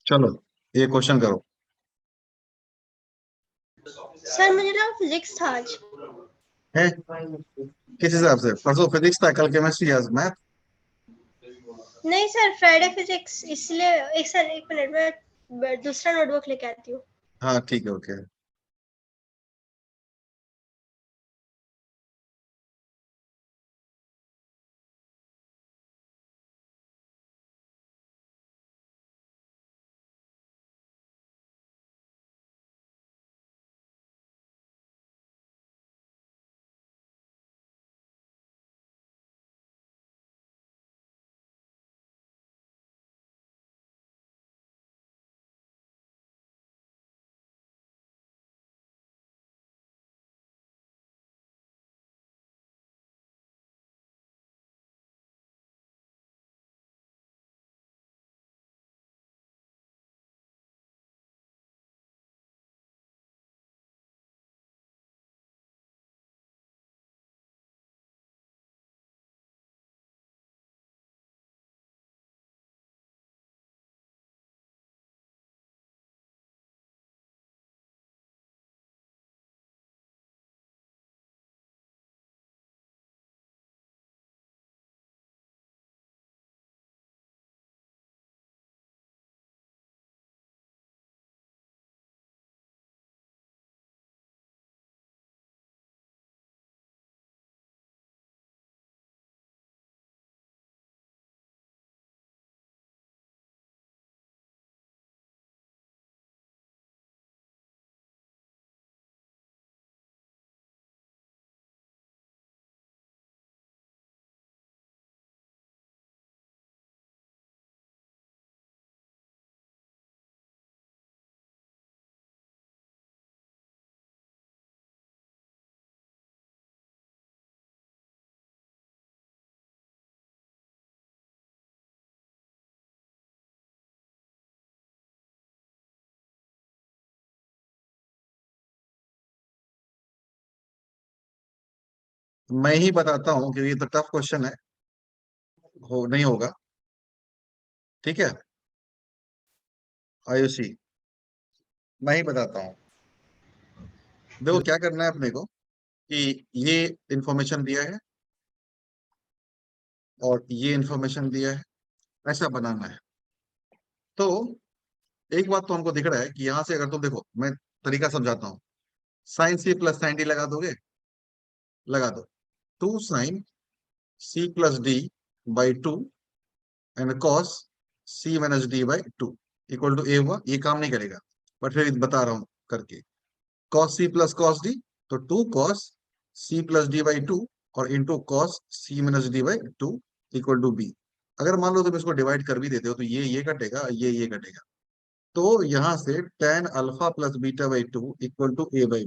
चलो ये क्वेश्चन करो। सर मुझे ना फिजिक्स था आज। है किस हिसाब से? परसों फिजिक्स था, कल केमिस्ट्री, आज मैथ। नहीं सर, फ्राइडे फिजिक्स, इसलिए एक सर एक मिनट में दूसरा नोटबुक लेके आती हूँ। हाँ ठीक है, ओके। मैं ही बताता हूँ कि ये तो टफ क्वेश्चन है, हो नहीं होगा। ठीक है, आयुषी, मैं ही बताता हूँ। देखो क्या करना है अपने को, कि ये इंफॉर्मेशन दिया है और ये इंफॉर्मेशन दिया है, ऐसा बनाना है। तो एक बात तो हमको दिख रहा है कि यहाँ से अगर तुम देखो, मैं तरीका समझाता हूँ। Sine C plus sine D लगा दोगे, लगा दो। 2 sin C+D/2 and cos C-D/2 equal to A हुआ। ये काम नहीं करेगा, बट फिर बता रहा हूं करके। Cos C plus cos D, तो 2 cos C+D/2 और into cos C-D/2 equal to B. अगर मान लो तुम इसको डिवाइड कर भी देते हो तो ये कटेगा, ये कटेगा। तो यहां से tan alpha plus beta by two equal to A/B।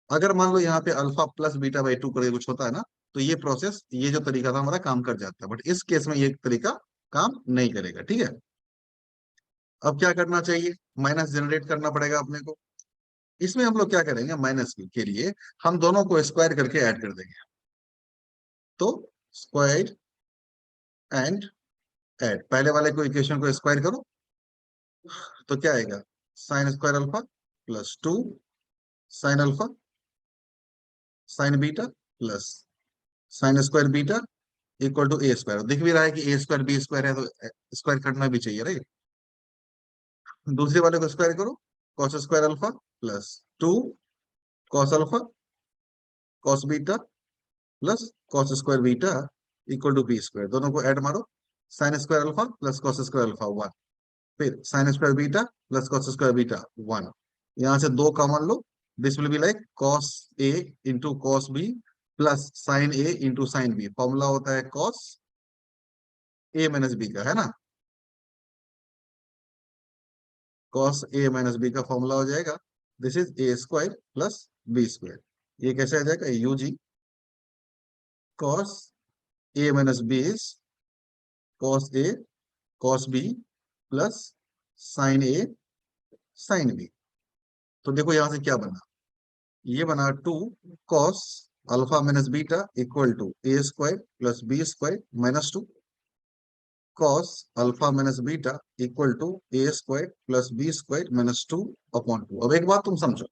अगर मान लो यहाँ पे alpha plus beta by two करके कुछ होता है ना, तो ये प्रोसेस, ये जो तरीका था हमारा, काम कर जाता है। बट इस केस में ये तरीका काम नहीं करेगा। ठीक है, अब क्या करना चाहिए? माइनस जनरेट करना पड़ेगा अपने को। इसमें हम लोग क्या करेंगे, माइनस के लिए हम दोनों को स्क्वायर करके ऐड कर देंगे। तो स्क्वायर एंड ऐड, पहले वाले को इक्वेशन को स्क्वायर करो, तो क्या आएगा? Sine square alpha plus 2 sine alpha sine beta plus sine square beta equal to A square. दिख भी रहा है कि ए स्क्वायर बी स्क्वायर है, तो स्क्वायर करना भी चाहिए, राइट। दूसरे वाले को स्क्वायर करो, cos square alpha plus 2 cos alpha cos beta plus cos square beta equal to B square. दोनों को ऐड मारो, sine square alpha plus cos square alpha 1, फिर sine square beta plus cos square beta 1। यहाँ से 2 common लो, this will be like cos A into cos B plus sine A into sine B. Formula होता है cos A minus B का, है ना। Cos A minus B का formula हो जाएगा, this is A square plus B square. ये कैसे आ जाएगा? यूजी cos A minus B is cos A cos B plus sine A sine B. तो देखो यहां से क्या बना, ये बना 2 cos alpha minus beta equal to A square plus B square minus 2। cos alpha minus beta equal to A square plus B square minus 2/2। अब एक बात तुम समझो,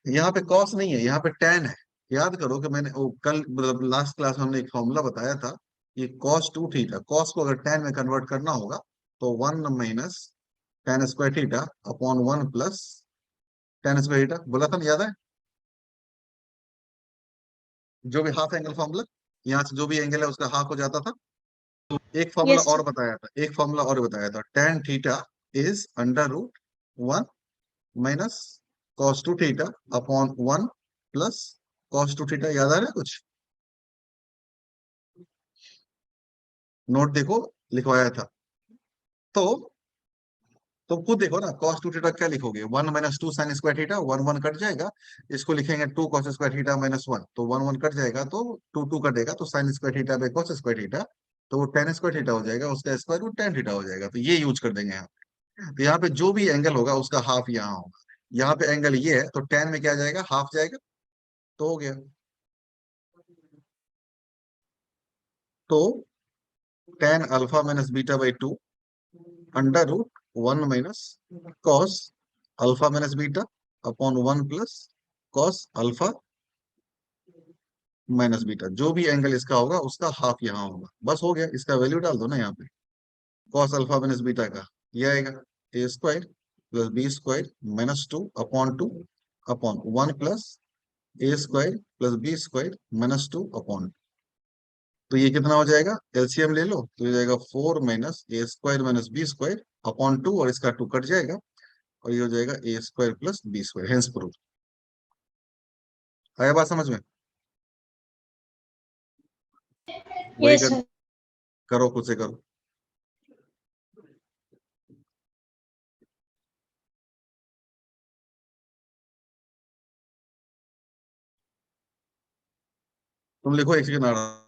यहाँ पे cos नहीं है, यहाँ पे tan है। याद करो कि मैंने वो कल मतलब लास्ट क्लास में हमने एक फॉर्मूला बताया था, ये cos 2 थीटा, cos को अगर tan में कन्वर्ट करना होगा तो 1 minus tan square theta upon 1 plus tan square theta, बोला था ना, याद है? जो भी हाफ एंगल फॉर्मूला, यहाँ से जो भी एंगल है उसका हाफ हो जाता था। एक फॉर्मूला यस और सर। बताया था, एक फॉर्मूला और बताया था, tan theta is under root 1 minus cos 2 theta upon 1 plus cos 2 theta. याद आ रहा है कुछ? नोट देखो, लिखवाया था। तो खुद देखो ना, cos 2 थीटा क्या लिखोगे, 1 minus 2 sign square theta, 1 1 cut जाएगा। इसको लिखेंगे 2 cos स्क्वायर थीटा माइनस 1, तो 1 1 कट जाएगा, तो 2 2 कटेगा, तो sine square theta by cos square theta, तो वो tan स्क्वायर थीटा हो जाएगा, उसका स्क्वायर रूट tan थीटा हो जाएगा। तो ये यूज कर देंगे यहाँ पे। तो यहाँ पे जो भी एंगल होगा उसका हाफ यहाँ होगा। यहाँ पे एंगल ये है तो tan में क्या जाएगा, हाफ जाएगा, तो हो गया। तो tan alpha minus beta by 2 under root 1 minus cos alpha minus beta upon 1 plus cos alpha minus beta, जो भी एंगल इसका होगा उसका हाफ यहाँ होगा। बस हो गया, इसका वैल्यू डाल दो ना यहाँ पे। कॉस अल्फा माइनस बीटा का ये आएगा a square plus B square minus 2/2 upon 1 plus A square plus B square minus 2/2। तो ये कितना हो जाएगा, एलसीएम ले लो, तो ये जाएगा 4 minus a square minus b square upon 2, और इसका 2 कट जाएगा, और ये हो जाएगा a square plus B square, hence proof. आया बात समझ में? वही यस सर। करो, खुद से करो। तुम लिखो, एक सेकंड आ रहा।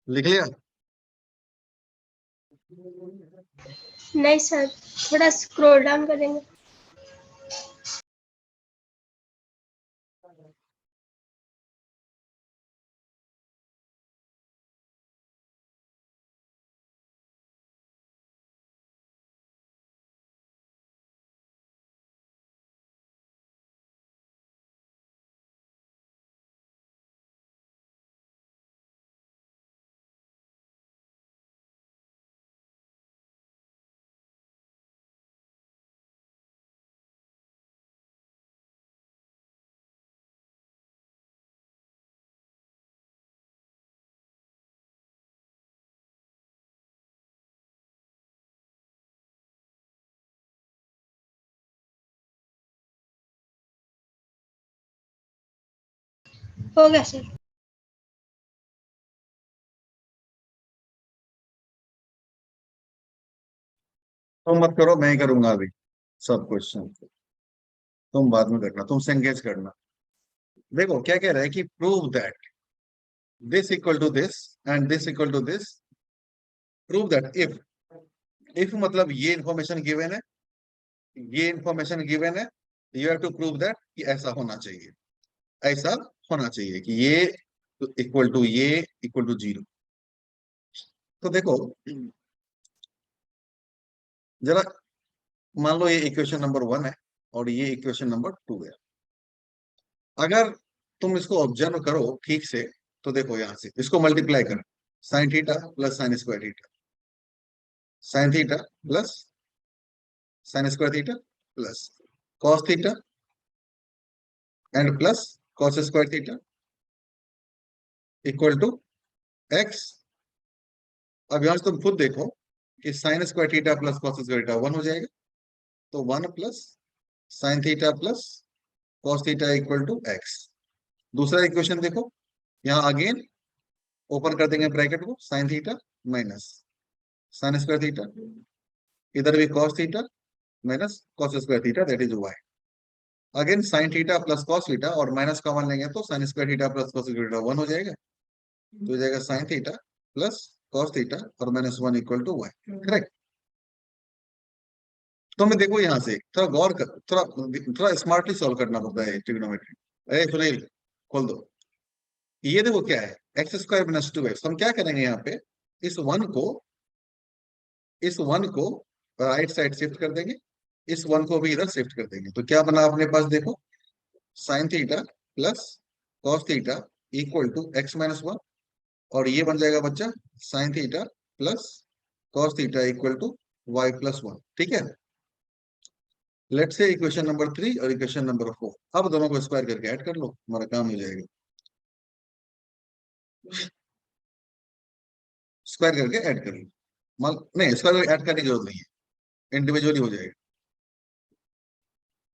लिख लिया? नहीं सर, थोड़ा स्क्रॉल डाउन करेंगे। हो गया सर। तुम मत करो, मैं ही करूंगा अभी सब क्वेश्चन। तुम बाद में करना, तुमसे एंगेज करना। देखो क्या कह रहा है कि prove that this equal to this and this equal to this. Prove that if मतलब ये इंफॉर्मेशन गिवन है, ये इंफॉर्मेशन गिवन है, you have to prove that कि ऐसा होना चाहिए, ऐसा होना चाहिए कि ये ये इक्वल टू जीरो। तो देखो जरा, मान लो ये इक्वेशन नंबर 1 है और ये इक्वेशन नंबर 2 है। अगर तुम इसको ऑब्जर्व करो ठीक से, तो देखो यहां से इसको मल्टीप्लाई करो, sine theta plus sine square theta, sine theta plus sine square theta plus cos theta and plus cos square theta equal to X. अब यहां से तुम खुद देखो कि sine square theta plus cos square theta 1 हो जाएगा, तो 1 plus sine theta plus cos theta equal to X. दूसरा इक्वेशन देखो, यहाँ अगेन ओपन कर देंगे ब्रैकेट को, sine theta minus sine square theta, इधर भी cos theta minus cos square theta, that is y. Again sine theta plus cos theta और minus common लेंगे तो sine square theta plus cos square theta 1 हो जाएगा, तो हो जाएगा sine theta plus cos theta और minus 1 equal to y. Correct. तो मैं देखो यहाँ से थोड़ा गौर कर, थोड़ा थोड़ा स्मार्टली सॉल्व करना पड़ता है ट्रिग्नोमेट्री। अरे सुनील, खोल दो। ये देखो क्या है, एक्स स्क्वायर माइनस 2x। हम क्या करेंगे यहाँ पे, इस वन को इस वन को राइट साइड शिफ्ट कर देंगे, इस वन को भी इधर शिफ्ट कर देंगे, तो क्या बना अपने पास देखो, sine theta plus cos theta equal to x minus 1, और ये बन जाएगा बच्चा sine theta plus cos theta equal to Y plus 1। ठीक है, लेट्स से इक्वेशन नंबर 3 और इक्वेशन नंबर 4, अब दोनों को स्क्वायर करके ऐड कर लो, हमारा काम हो जाएगा। स्क्वायर करके ऐड कर लो, मान नहीं स्क्वायर करके ऐड करने की जरूरत नहीं है, इंडिविजुअली हो जाएगा।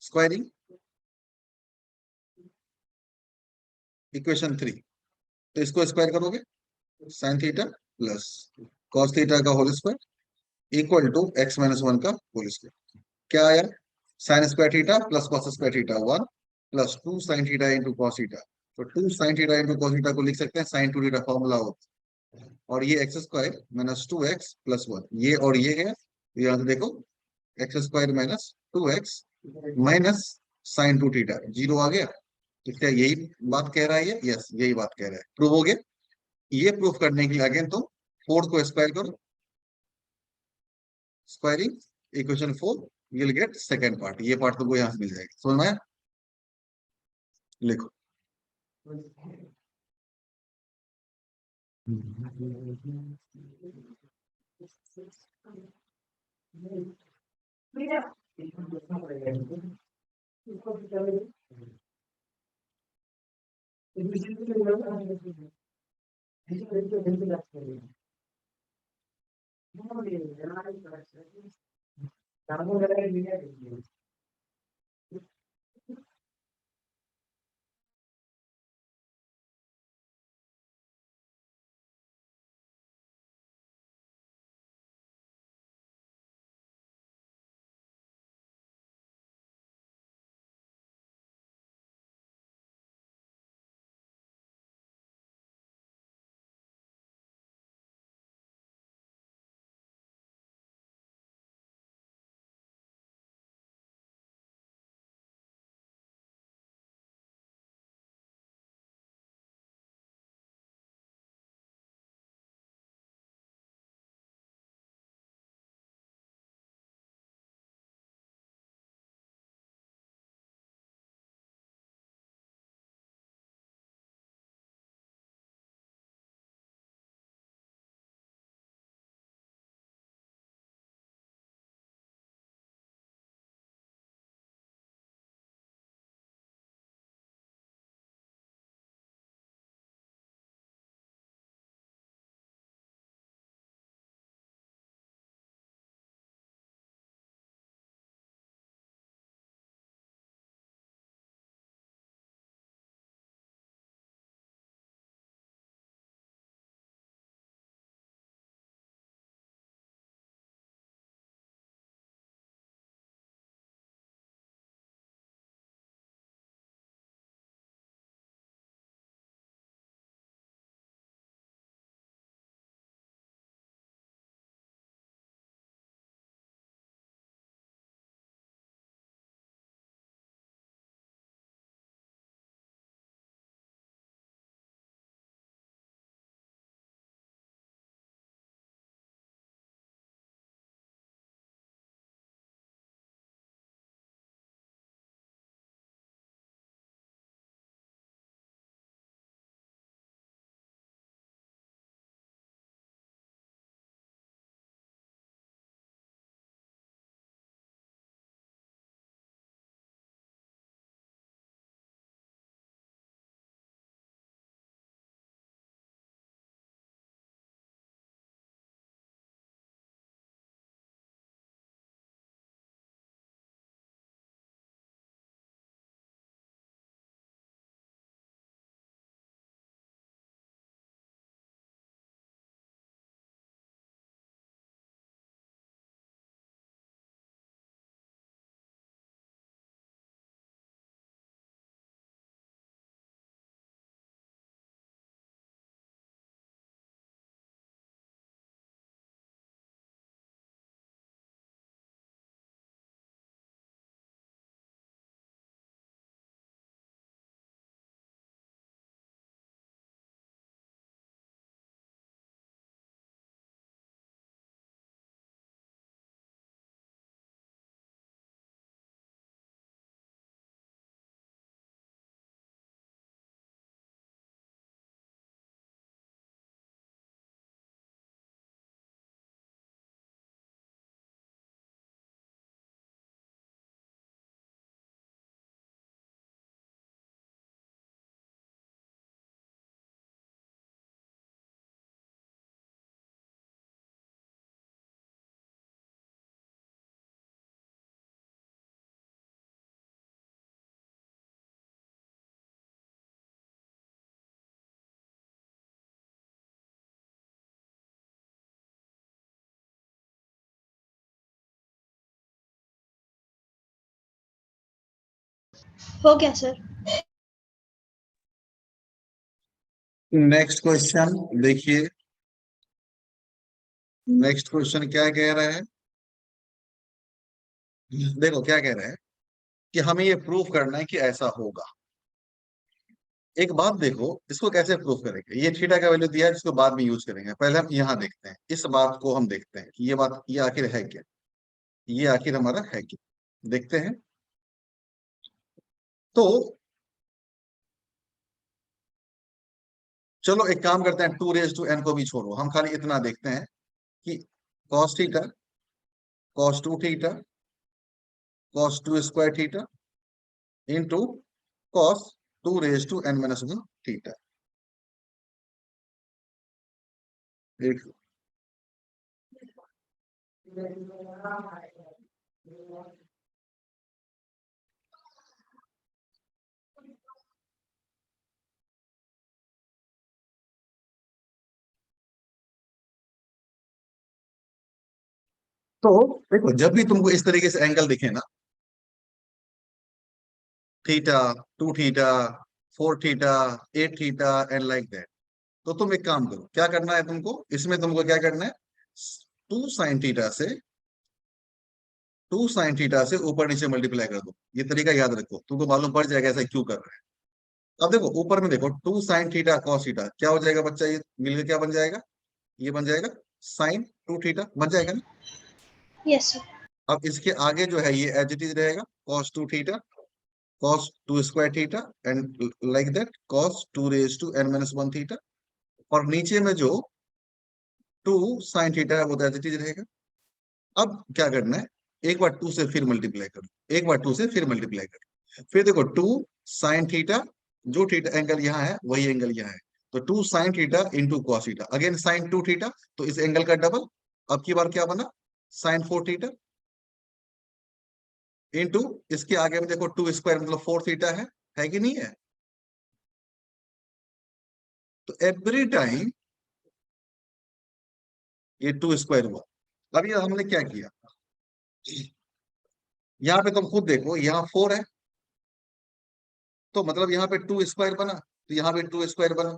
स्क्वायरिंग इक्वेशन 3, तो इसको स्क्वायर करोगे, sine theta plus cos theta का whole square equal to x minus 1 का होल स्क्वायर। क्या आया, sine square theta plus cos square theta 1 plus 2 sine theta into cos theta, तो 2 sine theta into cos theta को लिख सकते हैं sign 2 theta formula होता है, और ये x square minus 2x plus 1, ये और ये है, यहाँ से देखो x square minus 2x minus sine 2 theta, zero आ गया। तो क्या यही बात कह रहा है ये? यस, यही बात कह रहा है, प्रूव हो गया। ये प्रूफ करने के लिए अगेन तो 4 को स्क्वायर करो, squaring equation 4, you will get second part, ये पार्ट तुमको यहां से मिल जाएगा। समझ में आया? लिखो। हो गया सर। नेक्स्ट क्वेश्चन देखिए, नेक्स्ट क्वेश्चन क्या कह रहा है, देखो क्या कह रहा है कि हमें ये प्रूफ करना है कि ऐसा होगा। एक बात देखो, इसको कैसे प्रूफ करेंगे, ये थीटा का वैल्यू दिया है जिसको बाद में यूज करेंगे, पहले हम यहाँ देखते हैं, इस बात को हम देखते हैं कि ये बात ये आखिर है क्या, ये आखिर हमारा है क्या, देखते हैं। तो चलो एक काम करते हैं, 2 रेज टू n को भी छोड़ो, हम खाली इतना देखते हैं कि cos theta, cos 2 theta, cos 2 square theta into cos 2 raise to n-1 theta. एक तो देखो, जब भी तुमको इस तरीके से एंगल दिखे ना, theta, 2 theta, 4 theta, 8 theta and like that, तो तुम एक काम करो, क्या करना है तुमको इसमें, तुमको क्या करना है, 2 sin थीटा से 2 sin थीटा से ऊपर नीचे मल्टीप्लाई कर दो, ये तरीका याद रखो, तुमको मालूम पड़ जाएगा ऐसा क्यों कर रहे हैं। अब देखो ऊपर में देखो, 2 sin थीटा cos थीटा क्या हो जाएगा बच्चा, ये मिलकर क्या बन जाएगा, ये बन जाएगा sin 2 थीटा बन जाएगा ना। Yes sir. अब इसके आगे जो है ये एज इट इज रहेगा, cos 2 theta, cos 2 square theta and like that cos 2 raise to n-1 theta, और नीचे में जो 2 sin थीटा है वो तो एज इट इज रहेगा। अब क्या करना है, एक बार 2 से फिर मल्टीप्लाई करो, एक बार 2 से फिर मल्टीप्लाई करो, फिर देखो 2 sin थीटा, जो थीटा एंगल यहाँ है वही एंगल यहाँ है, तो 2 sin theta into cos theta, again sin 2 theta, तो इस एंगल का डबल, अब की बार क्या बना, sin 4 थीटा इंटू इसके आगे में देखो 2 स्क्वायर मतलब 4 थीटा है कि नहीं है। तो एवरी टाइम ये 2 स्क्वायर हुआ। अब ये हमने क्या किया, यहाँ पे तुम खुद देखो, यहाँ 4 है, तो मतलब यहाँ पे 2 स्क्वायर बना, तो यहाँ पे 2 स्क्वायर बना,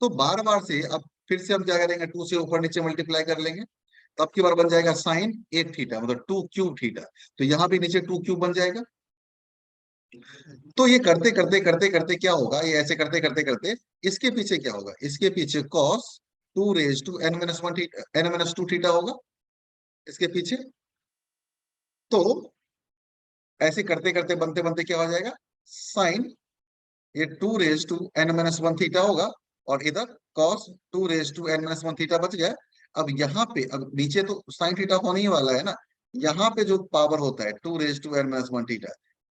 तो बार बार से अब फिर से हम क्या करेंगे, 2 से ऊपर नीचे मल्टीप्लाई कर लेंगे, तो अब की बार बन जाएगा sin 8 थीटा मतलब 2 क्यूब थीटा, तो यहाँ भी नीचे 2 क्यूब बन जाएगा। तो ये करते करते करते करते क्या होगा, ये ऐसे करते करते करते इसके पीछे क्या होगा, इसके पीछे cos 2 raise to n-1 theta होगा इसके पीछे। तो ऐसे करते करते बनते बनते क्या हो जाएगा, साइन ये 2 रेज टू n-1 थीटा होगा, और इधर cos 2 raise to n-1 theta बच गया। अब यहाँ पे, अब नीचे तो साइन थीटा होने ही वाला है ना, यहाँ पे जो पावर होता है 2 रेज टू n-1 थीटा,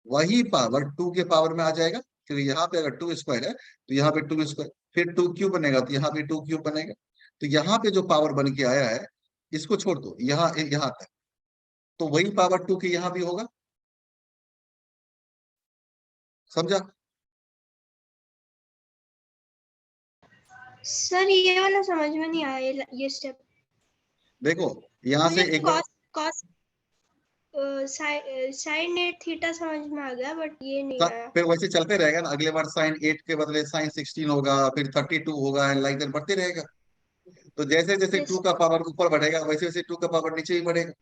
वही पावर 2 के पावर में आ जाएगा, क्योंकि यहाँ पे अगर 2 स्क्वायर है तो यहाँ पे 2 स्क्वायर, फिर 2 क्यूब बनेगा तो यहाँ पे 2 क्यूब बनेगा, तो यहाँ पे जो पावर बन के आया है इसको छोड़ दो, यहाँ यहाँ तक, तो वही पावर 2 के यहाँ भी होगा, समझा। सर ये वाला समझ में नहीं आया, ये स्टेप। देखो यहाँ से मुझे एक बार, कॉस कॉस साइन 8 थीटा समझ में आ गया, बट ये नहीं आया। फिर वैसे चलते रहेगा ना, अगले बार sin 8 के बदले sin 16 होगा, फिर 32 होगा, एंड लाइक दैट बढ़ते रहेगा। तो जैसे जैसे यस 2 का पावर ऊपर बढ़ेगा वैसे वैसे 2 का पावर नीचे ही बढ़ेगा,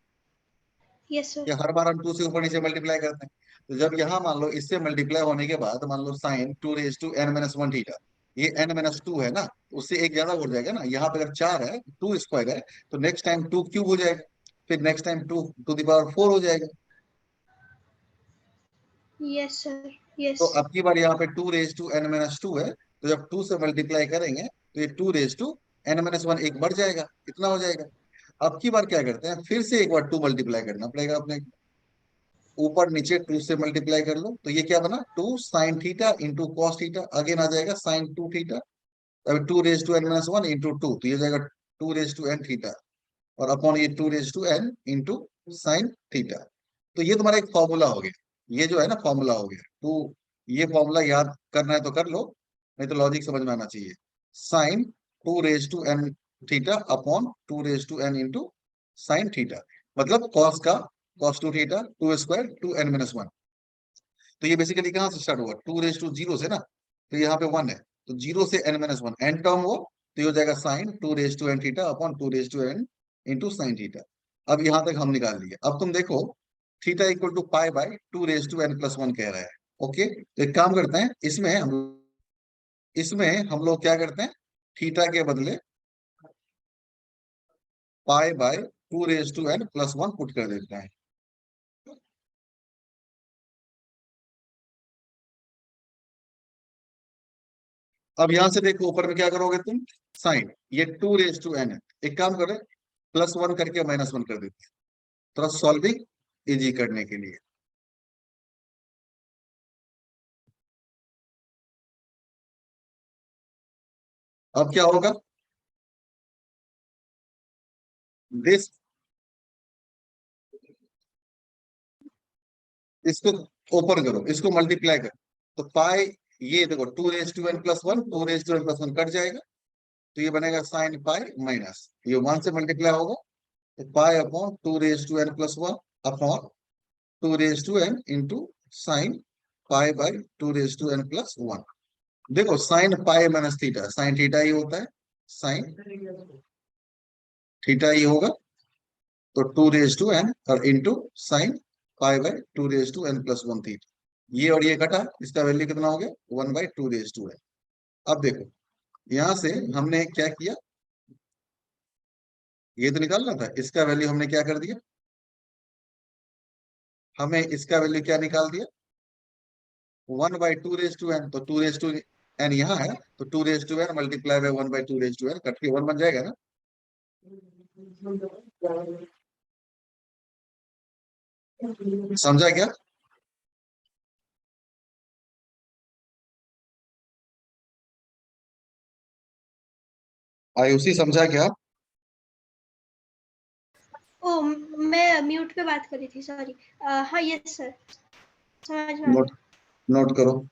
यस सर। कि हर बार हम 2 से ऊपर नीचे मल्टीप्लाई करते हैं। तो जब यहाँ मान लो इससे मल्टीप्लाई होने के बाद मान लो sin 2 raise to n-1 theta, ये n-2 है ना, उससे एक ज्यादा हो जाएगा ना, यहाँ पे अगर 4 है, 2 स्क्वायर है, तो नेक्स्ट टाइम 2 क्यूब हो जाएगा, फिर next time 2 to the power 4 हो जाएगा। Yes sir. तो यस। अब की बार यहाँ पे 2 रेज टू n-2 है, तो जब 2 से मल्टीप्लाई करेंगे तो ये 2 रेज टू n-1 एक बढ़ जाएगा, इतना हो जाएगा। अब की बार क्या करते हैं, फिर से एक बार 2 मल्टीप्लाई करना पड़ेगा अपने, ऊपर नीचे 2 से मल्टीप्लाई कर लो, तो ये क्या बना, 2 sin theta into cos theta, again आ जाएगा sin 2 थीटा, अब 2 रेज टू n-1 इंटू 2, तो ये जाएगा 2 रेज टू n थीटा, और अपॉन ये 2 raise to n into sin theta. तो ये तुम्हारा एक फॉर्मूला हो गया, ये जो है ना फॉर्मूला हो गया, तो ये फॉर्मूला याद करना है तो कर लो, नहीं तो लॉजिक समझ में आना चाहिए, sin 2 raise to n theta upon 2 raise to n into sin theta, मतलब cos का cos 2 theta 2 square to n-1। तो ये बेसिकली कहाँ से स्टार्ट हुआ, 2 रेज टू 0 से ना, तो यहाँ पे 1 है, तो 0 से n-1 n टर्म हो, तो ये हो जाएगा sine 2 raise to n theta upon 2 raise to n into sine theta. अब यहाँ तक हम निकाल लिए। अब तुम देखो theta equal to pi by 2 raise to n+1 कह रहा है। ओके, तो एक काम करते हैं, इसमें हम लोग क्या करते हैं, थीटा के बदले pi by 2 raise to n+1 put कर देते हैं। अब यहां से देखो ऊपर में क्या करोगे तुम, साइन, ये 2 रेज टू n है, एक काम करें +1 करके -1 कर देते हैं, थोड़ा सॉल्विंग इजी करने के लिए। अब क्या होगा, दिस, इसको ओपन करो, इसको मल्टीप्लाई करो, तो पाई, ये देखो 2 raise to n+1, 2 raise to n+1 cut जाएगा, तो ये बनेगा साइन पाई माइनस, ये 1 से मल्टीप्लाई होगा, तो pi upon 2 raise to n+1 upon 2 raise to n into sine pi by 2 raise to n+1। देखो sine pi minus theta, sine theta ही होता है, साइन थीटा ही होगा, तो 2 रेज टू n और into sine pi by 2 raise to n+1 theta, ये और ये कटा, इसका वैल्यू कितना हो गया, 1/2 रेज टू n। अब देखो यहां से हमने क्या किया, ये तो निकालना था, इसका वैल्यू हमने क्या कर दिया, हमें इसका वैल्यू क्या निकाल दिया, 1/2 रेज टू n, तो 2 रेज टू n यहाँ है, तो 2 raise to n multiply by 1/2 raise to n, cut के 1 बन जाएगा ना। समझा क्या, आयुषी समझा क्या। ओ, मैं म्यूट पे बात कर रही थी, सॉरी। हाँ, यस सर, समझ में आ नोट, गया। नोट करो।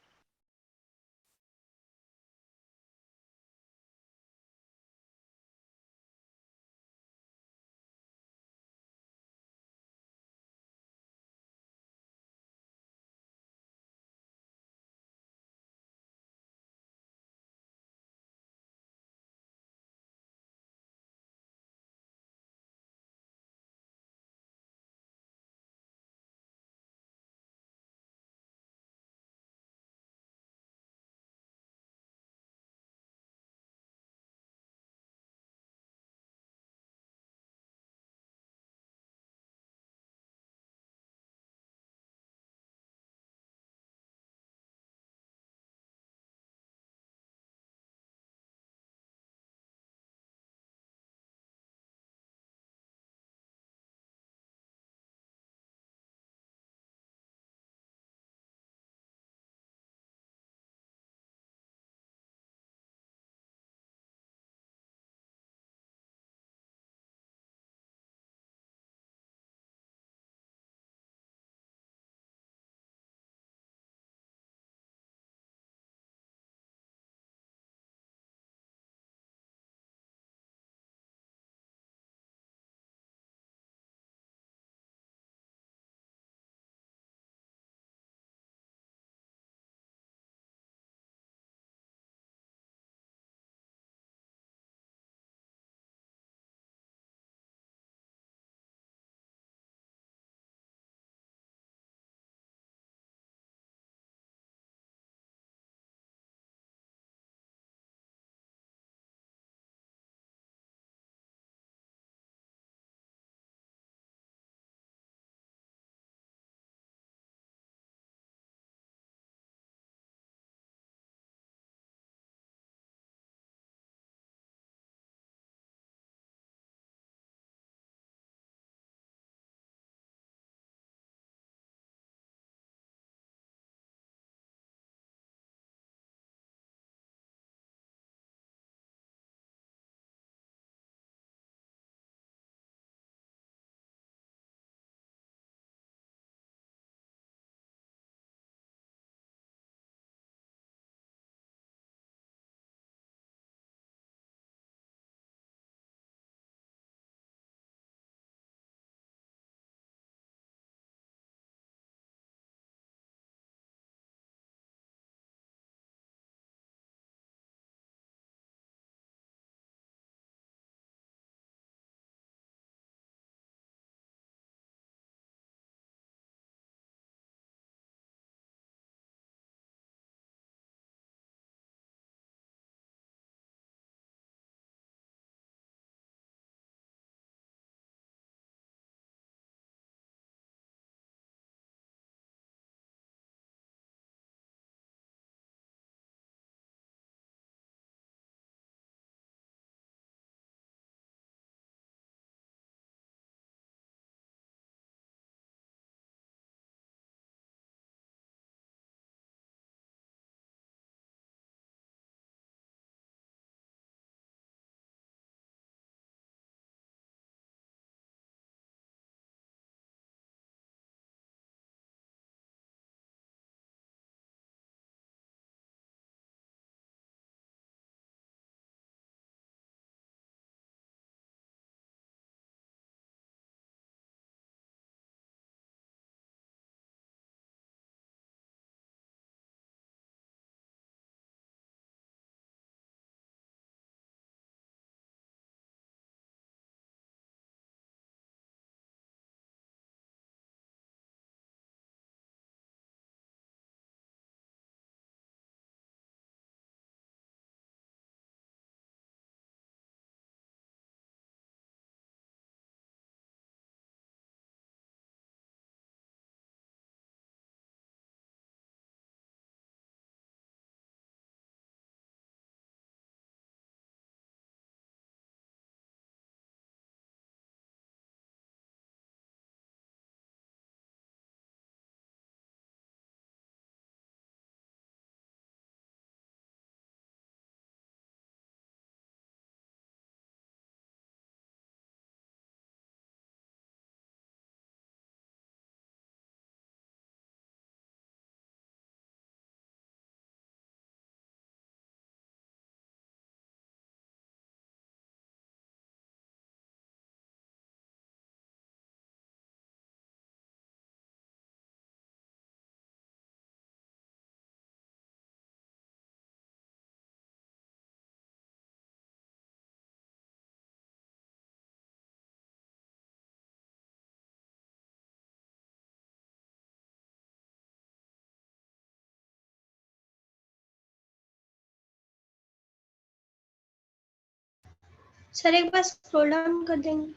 सर एक बार स्क्रॉल डाउन कर देंगे।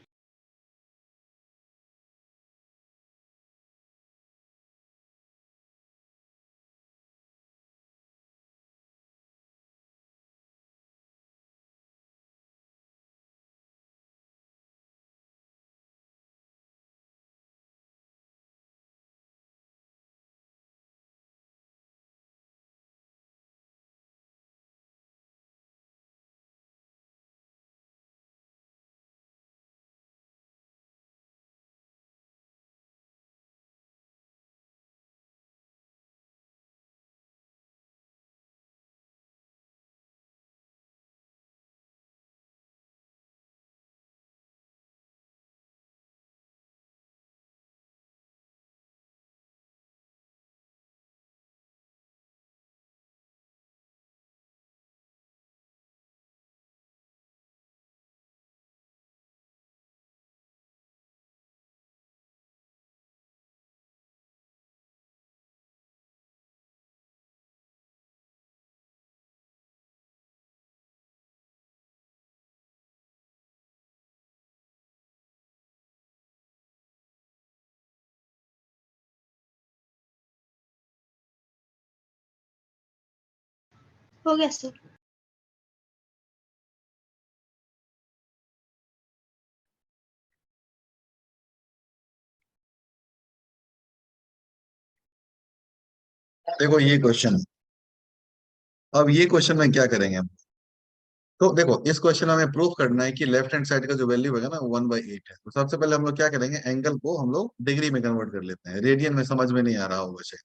हो गया सर। देखो ये क्वेश्चन, अब ये क्वेश्चन में क्या करेंगे हम? तो देखो इस क्वेश्चन में हमें प्रूफ करना है कि लेफ्ट हैंड साइड का जो वैल्यू होगा ना 1/8 है। तो सबसे पहले हम लोग क्या करेंगे, एंगल को हम लोग डिग्री में कन्वर्ट कर लेते हैं। रेडियन में समझ में नहीं आ रहा होगा शायद,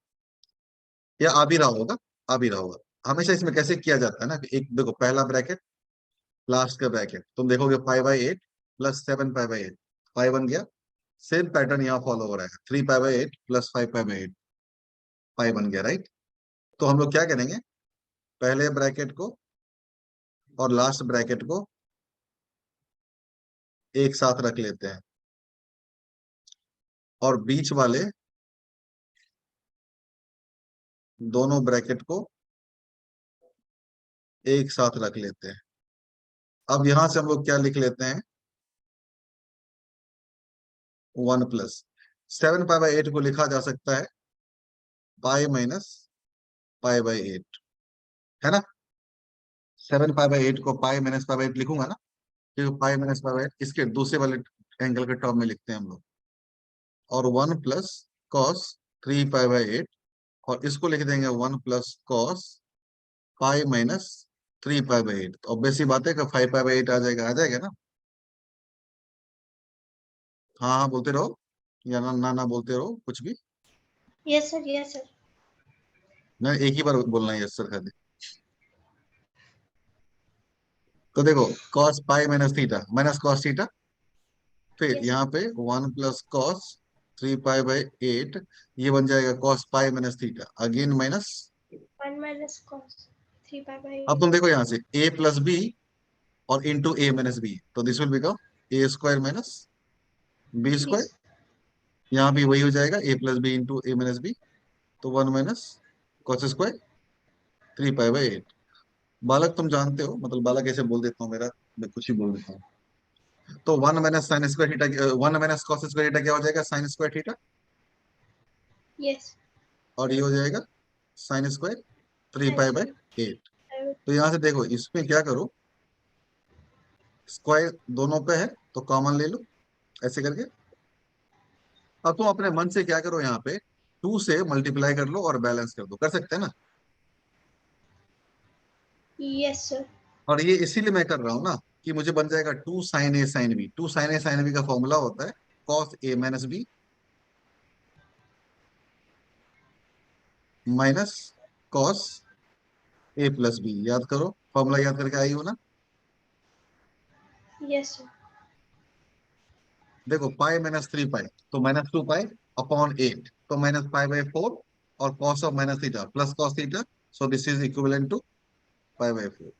या आ भी रहा होगा, आ भी रहा होगा। हमेशा इसमें कैसे किया जाता है ना कि एक देखो, पहला ब्रैकेट, लास्ट का ब्रैकेट, तुम देखोगे 5/8 प्लस 7 पाई/8, पाई बन गया। सेम पैटर्न यहाँ फॉलो हो रहा है, 3 पाई/8 प्लस 5 पाई/8, पाई बन गया, राइट। तो हम लोग क्या करेंगे, पहले ब्रैकेट को और लास्ट ब्रैकेट को एक साथ रख लेते हैं, और बीच वाले दोनों ब्रैकेट को एक साथ रख लेते हैं। अब यहां से हम लोग क्या लिख लेते हैं, 1 प्लस 7 पाई/8 को लिखा जा सकता है पाई-पाई/8, है ना। 7 पाई/8 को पाई-पाई/8 लिखूंगा ना, क्योंकि पाई-पाई/8 इसके दूसरे वाले एंगल के टर्म में लिखते हैं हम लोग। और 1 प्लस कॉस 3 पाई/8, और इसको लिख देंगे 1 प्लस कॉस पाई-3 पाई/8। तो ऑब्वियस सी बात है कि 5 पाई/8 आ जाएगा, आ जाएगा ना। हाँ हाँ बोलते रहो, या ना ना ना बोलते रहो कुछ भी। Yes sir, yes sir. मैं एक ही बार बोलना है यस सर खाली। तो देखो, cos pi minus theta minus cos theta, फिर यस यहाँ पे 1 प्लस कॉस 3 पाई/8, ये बन जाएगा cos pi minus theta again minus. 1 minus cos 3 पाई/8। अब तुम देखो यहाँ से a प्लस बी और इंटू a-b, तो this will become a² minus b²। बीस। यहाँ भी वही हो जाएगा, a+b इंटू a-b, तो 1 माइनस कॉस² 3 पाई/8। बालक तुम जानते हो, मतलब बालक ऐसे बोल देता हूँ मेरा, मैं कुछ ही बोल देता हूँ। तो 1 minus sine square theta, 1 minus cos square theta क्या हो जाएगा, साइन स्क्वायर थीटा। यस। और ये हो जाएगा साइन स्क्वायर 3 पाई/8। तो यहाँ से देखो, इसमें क्या करो, स्क्वायर दोनों पे है तो कॉमन ले लो, ऐसे करके। अब तुम अपने मन से क्या करो, यहाँ पे 2 से मल्टीप्लाई कर लो और बैलेंस कर दो, कर सकते हैं ना। Yes sir. और ये इसीलिए मैं कर रहा हूँ ना, कि मुझे बन जाएगा 2 sin A sin B। 2 sin A sin B का फॉर्मूला होता है cos A - B minus cos A+B। याद करो, फॉर्मूला याद करके आई हो ना। Yes sir. देखो पाई-3 पाई, तो -2 पाई/8, तो -पाई/4, और cos of minus theta plus cos theta, so this is equivalent to pi.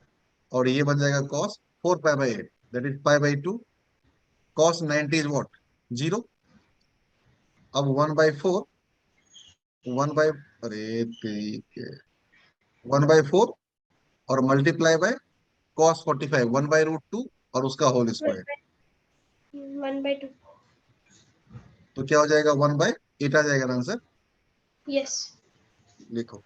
और ये बन जाएगा cos 4 pi, that is pi. cos 90 is what, 0। अब 1/4, 1 बाई, अरे ठीक है, 1/4 और मल्टीप्लाई बाय cos 45, 1/√2 और उसका होल स्क्वायर। 1/2। तो क्या हो जाएगा, 1/8 आ जाएगा ना आंसर। यस। लिखो।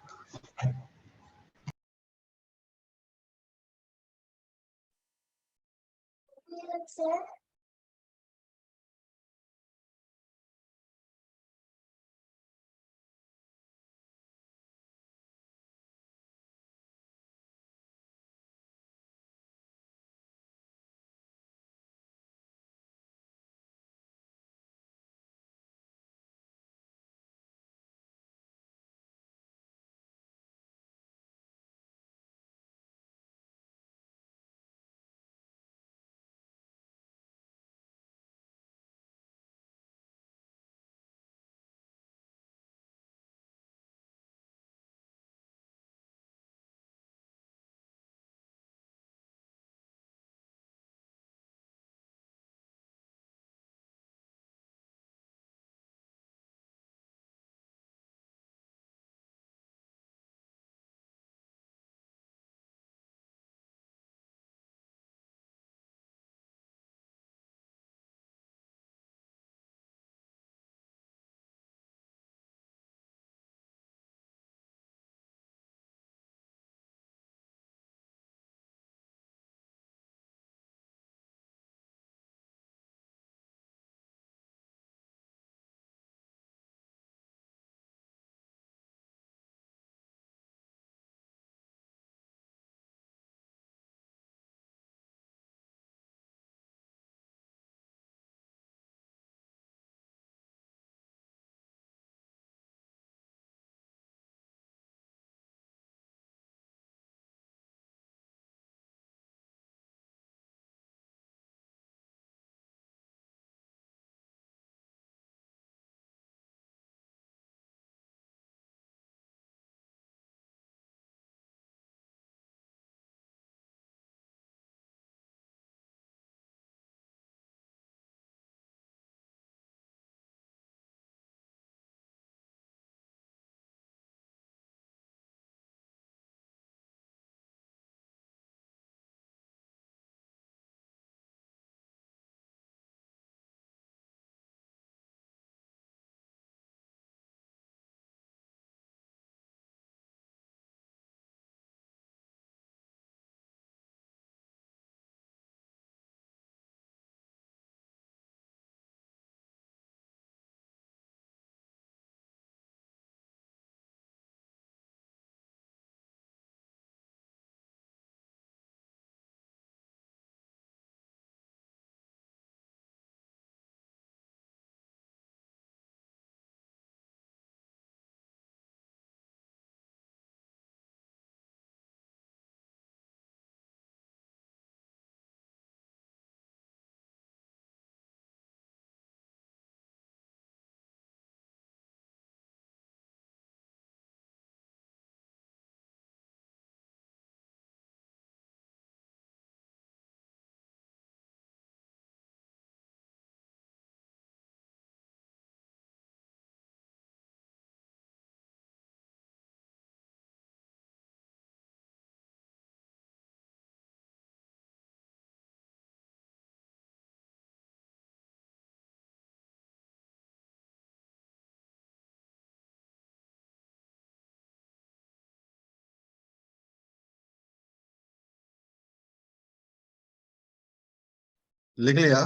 लिख लिया।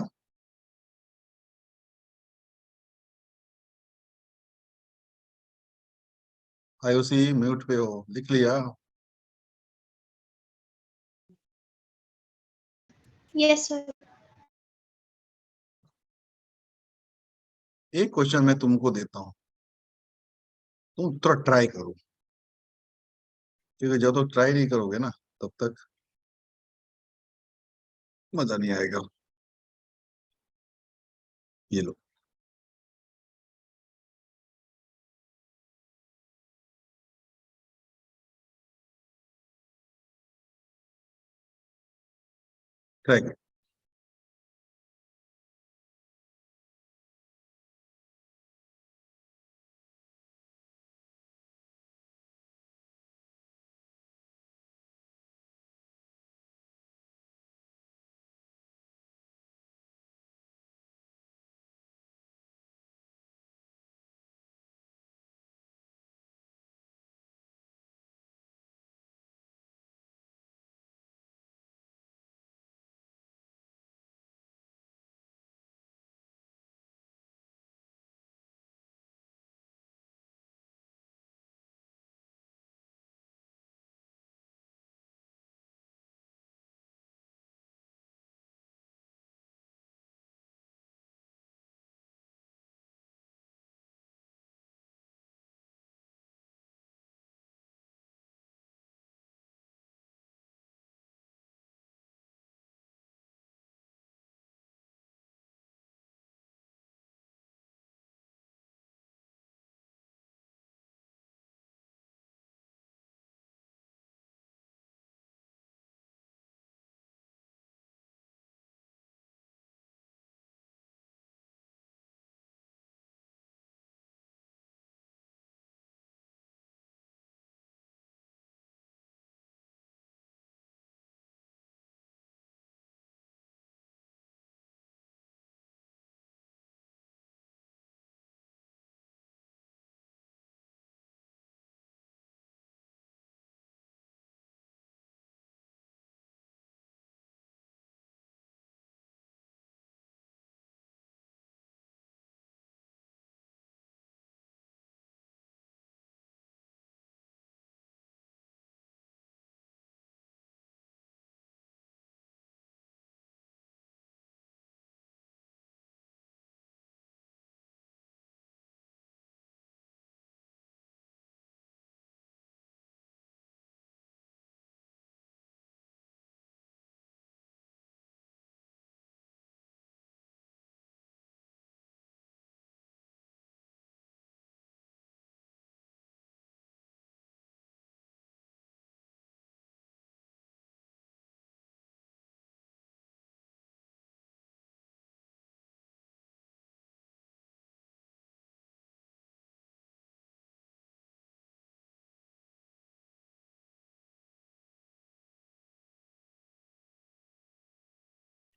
आयुषी म्यूट पे हो, लिख लिया। Yes sir. एक क्वेश्चन मैं तुमको देता हूँ, तुम थोड़ा ट्राई करो, क्योंकि जब तक ट्राई नहीं करोगे ना, तब तक मजा नहीं आएगा। ये लो। ट्राई करो।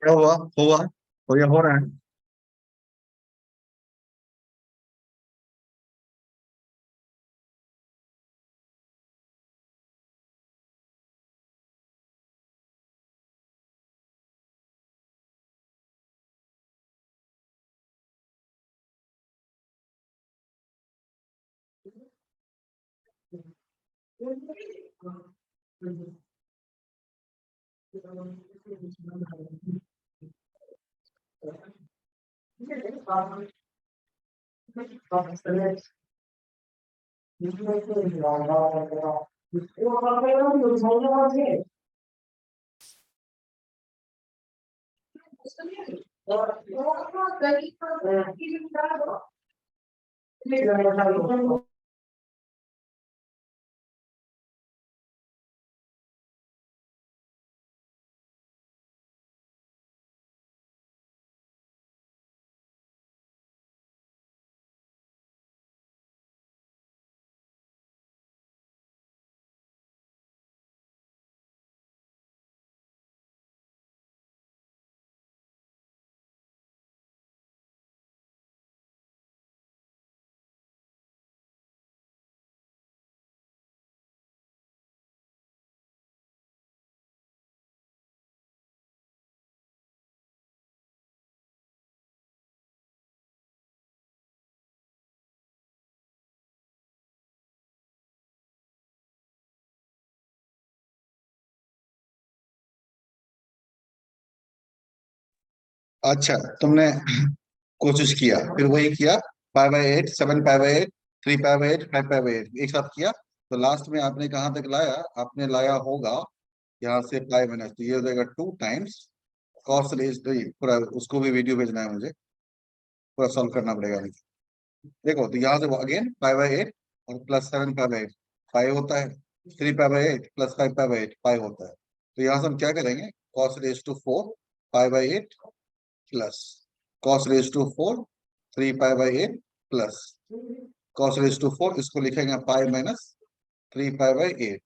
क्या हुआ और ये हो रहा है। अच्छा, तुमने कोशिश किया, फिर वही किया, 5/8, 7/8, 3/8, 5/8 एक साथ किया, तो लास्ट में आपने कहाँ तक लाया? आपने लाया होगा यहाँ से पाई माइनस, तो ये हो जाएगा 2 टाइम्स कॉस रेज, पूरा उसको भी वीडियो भेजना है मुझे, पूरा सॉल्व करना पड़ेगा मुझे। देखो, तो यहाँ से अगेन 5/8 और प्लस 7/8 5 होता है, 3/8 प्लस 5/8 5 होता है। तो यहाँ से हम क्या करेंगे? Cos raise to 4 5/8 plus cos raise to 4 3/8 plus cos raise to 4, इसको लिखेंगे पाई माइनस 3/8,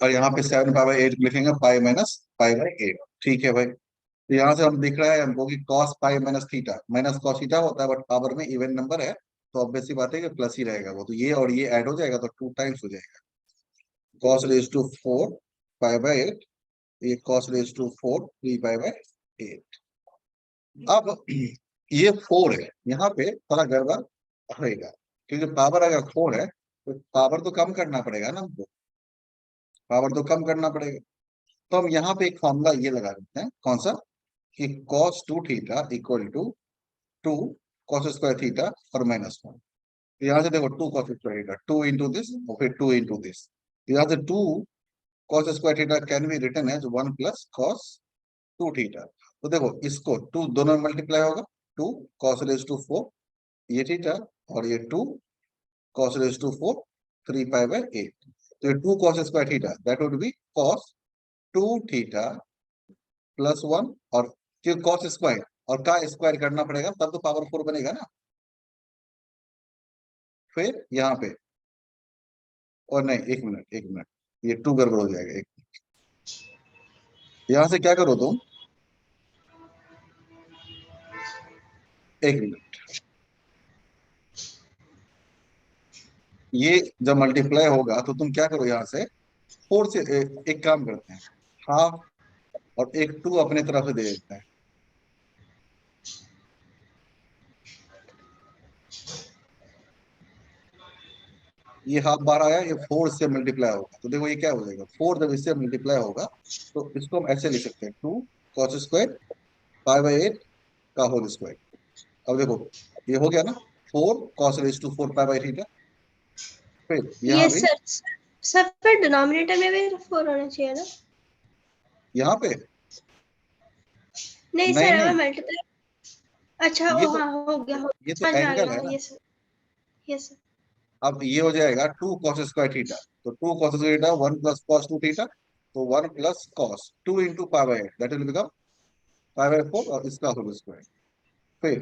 और यहाँ पे 7/8 लिखेंगे पाई माइनस 5/8। ठीक है भाई, तो यहाँ से हम दिख रहा है हमको कि cos pi minus theta minus cos theta होता है, बट पावर में इवन नंबर है, तो ऑब्वियस सी बात है कि प्लस ही रहेगा वो, तो ये और ये ऐड हो जाएगा तो 2 टाइम्स हो जाएगा। कॉस रेज टू 4 5/8, ये कॉस रेज टू 4 3/8। अब ये 4 है, यहाँ पे थोड़ा गड़बड़ रहेगा, क्योंकि पावर अगर 4 है तो पावर तो कम करना पड़ेगा ना हमको, पावर तो कम करना पड़ेगा। तो हम यहाँ पे एक फॉर्मूला ये लगा देते हैं, कौन सा? कि cos 2 theta equal to 2 cos square theta और -1। यहाँ से देखो 2 cos square theta, 2 into this और फिर 2 इंटू दिस, यहाँ से 2 cos square theta can be written as 1 plus cos 2 theta. तो देखो, इसको 2 दोनों में मल्टीप्लाई होगा, 2 cos रेज टू 4 ये थीटा, और ये 2 cos रेज टू 4 3/8। तो ये 2 cos square theta that would be cos 2 theta plus 1, और फिर cos स्क्वायर और का स्क्वायर करना पड़ेगा, तब तो पावर 4 बनेगा ना। फिर यहाँ पे, और नहीं, एक मिनट, ये 2 गड़बड़ हो जाएगा, एक, यहाँ से क्या करो तुम, एक मिनट, ये जब मल्टीप्लाई होगा तो तुम क्या करो, यहाँ से 4 से एक काम करते हैं, हाफ और एक 2 अपने तरफ से दे देते हैं। ये हाफ बार आया, ये 4 से मल्टीप्लाई होगा, तो देखो ये क्या हो जाएगा, 4 जब इससे मल्टीप्लाई होगा तो इसको हम ऐसे लिख सकते हैं, 2 cos स्क्वायर 5/8 का होल स्क्वायर। अब देखो, ये हो गया ना, 4 cos रेज टू 4 π/थीटा। फिर यहाँ यस भी, सर। सर पर डिनोमिनेटर में भी 4 होना चाहिए ना? यहाँ पे नहीं नहीं सर, नहीं, हमें मल्टीप्लाई। अच्छा, ये ओ तो हाँ, हो गया, हो ये तो समझ आ एंगल गया। है ना। Yes sir, yes sir. अब ये हो जाएगा 2 cos स्क्वायर थीटा, तो 2 cos square theta 1 plus cos 2 theta, तो 1 plus cos 2 into π/8 that will become π/4, और इसका होल स्क्वायर। फिर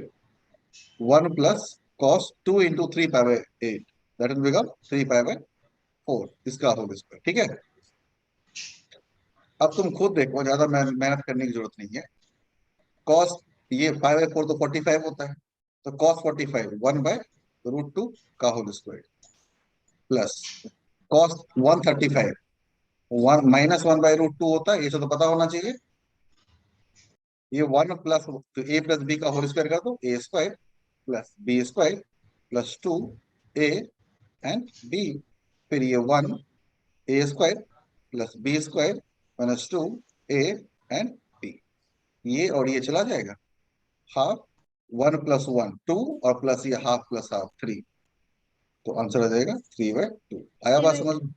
1 plus cos 2 into 3 π/8 that will become 3 π/4, इसका होल स्क्वायर। ठीक है, अब तुम खुद देखो, ज्यादा मेहनत करने की जरूरत नहीं है। कॉस, ये 5/4 तो 45 होता है, तो cos 45 1/√2 का होल स्क्वायर प्लस कॉस 135 -1/√2 होता है, ये तो पता होना चाहिए। ये 1 प्लस ए प्लस बी का होल स्क्वायर कर दो, a² plus b² plus 2 a and b। फिर ये 1 a² plus b² minus 2 a and b। ये और ये चला जाएगा, हाफ 1 + 1 2 और प्लस ये हाफ प्लस हाफ 3। तो आंसर आ जाएगा 3/2। आया बात समझ में?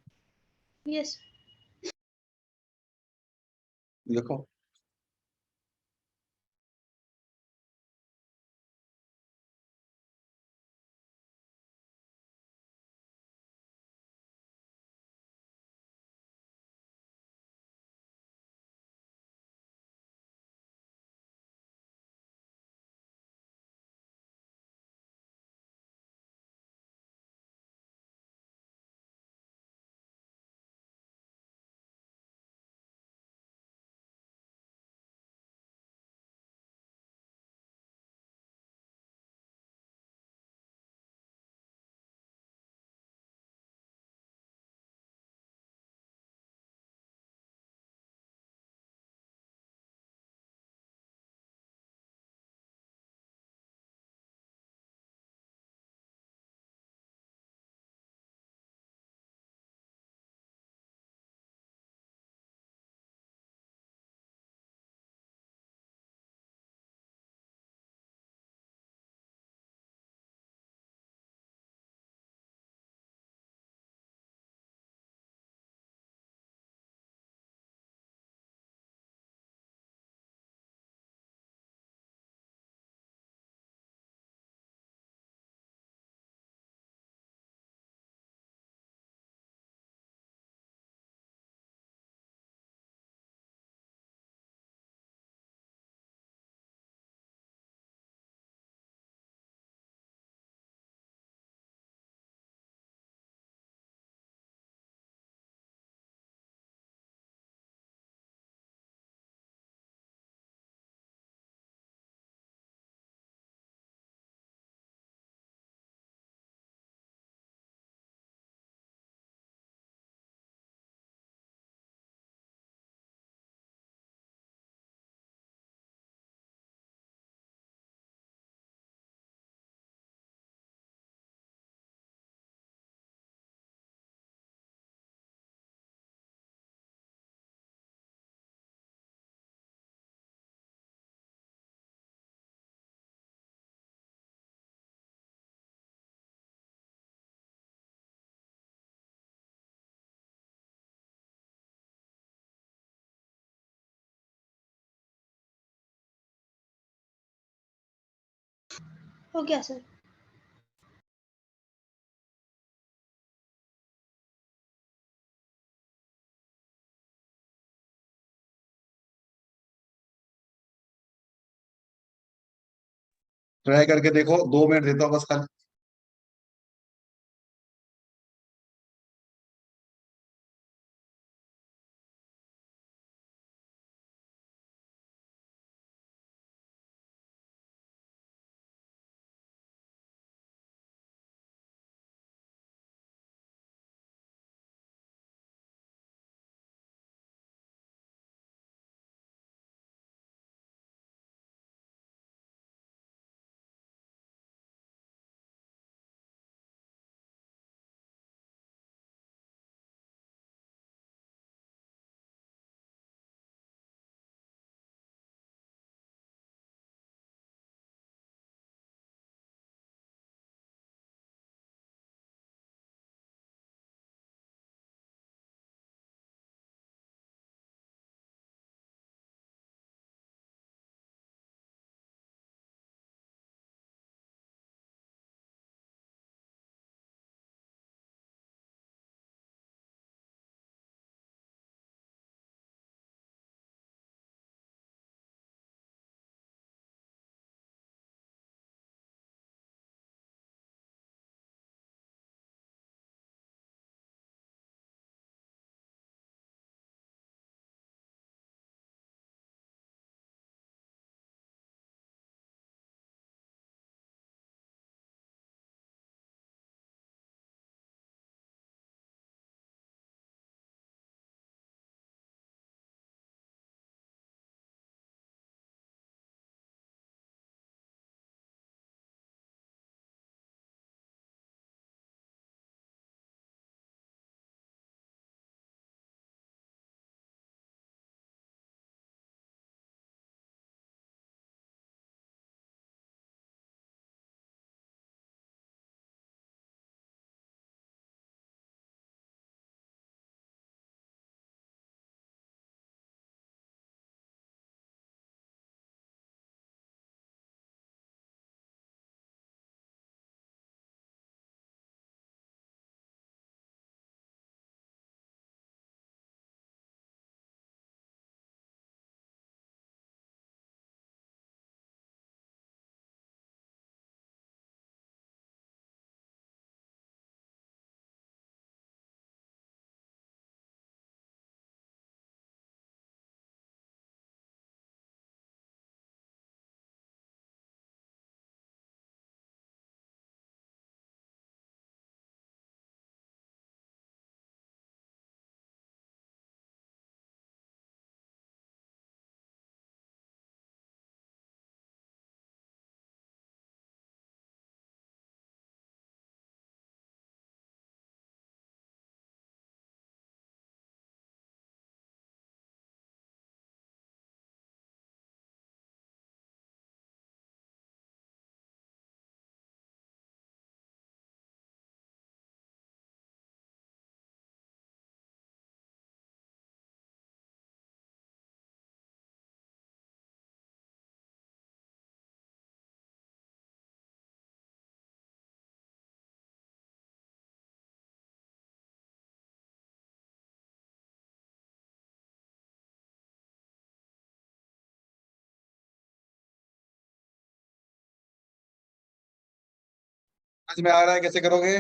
यस। लिखो। हो गया सर। ट्राई करके देखो, 2 मिनट देता हूँ बस खाली। समझ में आ रहा है कैसे करोगे?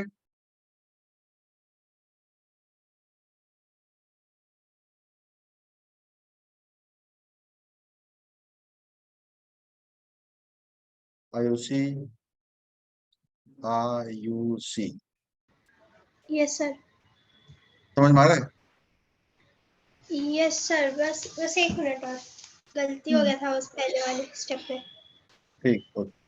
Ayushi, Ayushi, yes sir. समझ में आ रहा है? यस सर, बस बस एक मिनट और, गलती हो गया था उस पहले वाले स्टेप में। ठीक, ओके।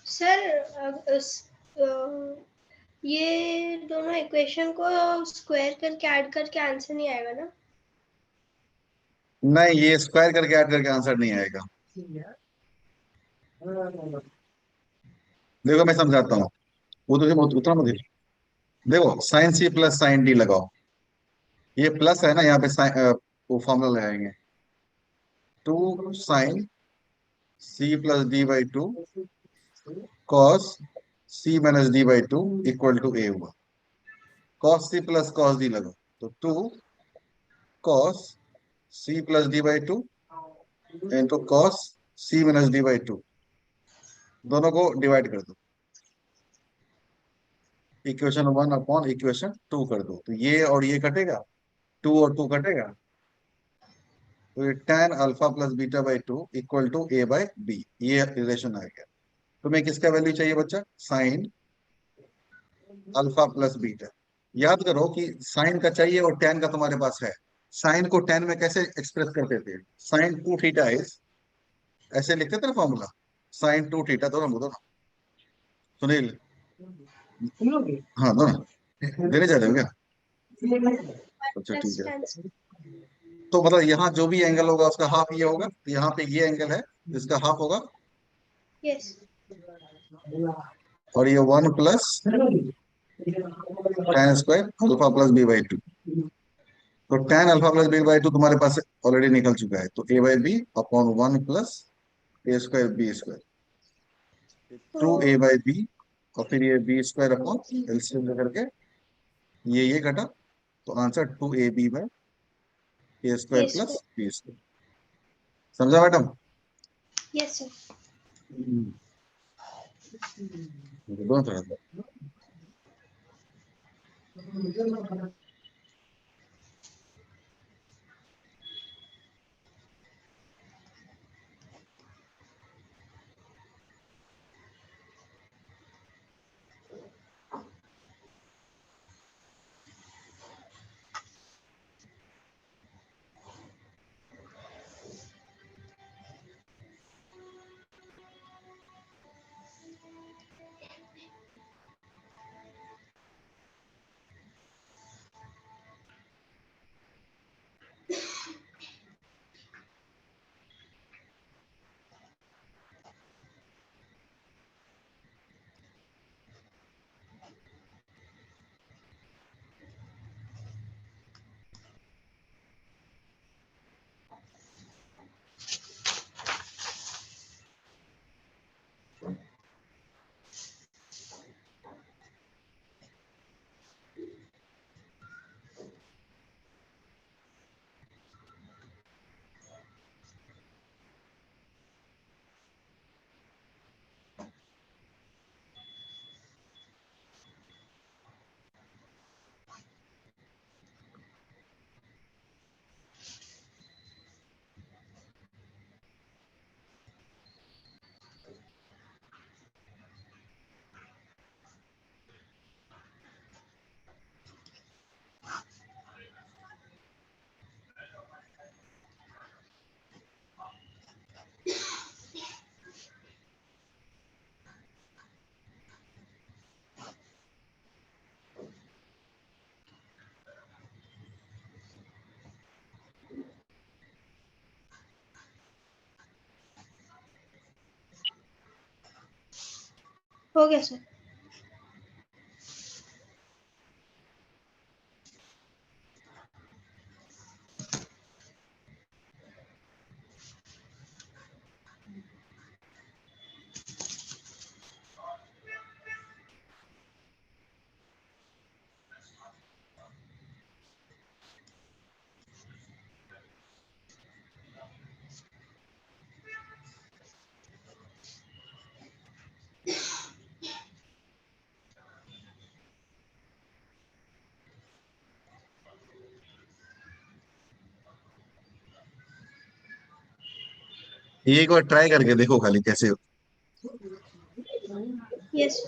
सर ये दोनों इक्वेशन को स्क्वायर करके ऐड करके आंसर नहीं आएगा ना? नहीं, ये स्क्वायर करके ऐड करके आंसर नहीं आएगा। देखो मैं समझाता हूँ, वो तो उतना मत देखो, sine C plus sine D लगाओ। ये प्लस है ना, यहाँ पे वो फॉर्मूला लगाएंगे, 2 sin C plus D by 2 cos C minus D by 2 equal to A हुआ। Cos C plus cos D लगाओ, तो 2 cos C plus D by 2 into cos C minus D by 2, दोनों को डिवाइड कर दो, equation 1 upon equation 2 कर दो, तो ये और ये कटेगा, 2 और 2 कटेगा, तो ये tan alpha plus beta by 2 equal to A by B, ये रिलेशन आ गया। तुम्हें किसका वैल्यू चाहिए बच्चा? Sine alpha plus beta. याद करो कि साइन का चाहिए और tan का तुम्हारे पास है। साइन को tan में कैसे एक्सप्रेस करते थे? साइन 2 थीटा इज, ऐसे लिखते थे ना फॉर्मूला, साइन 2 थीटा, दोनों दो ना सुनील। हाँ, दोनों देने जा रहे हो क्या? अच्छा प्लस ठीक है। टेन। तो मतलब यहाँ जो भी एंगल होगा उसका हाफ ये होगा, तो यहाँ पे ये एंगल है, इसका हाफ होगा, यस। और ये 1 plus tan square alpha plus B by 2। तो tan alpha plus B by 2 तुम्हारे पास ऑलरेडी निकल चुका है, तो A by B upon 1 plus A square B square, तो 2 a बाई बी, और फिर ये बी स्क्वायर अपॉन एलसीएम लेकर के ये घटा, तो answer 2ab by A square ये प्लस स्क्वायर। B square. समझा मैडम? Yes sir. दोनों तरह से। हो गया सर। ये एक बार ट्राई करके देखो खाली कैसे हो। यस।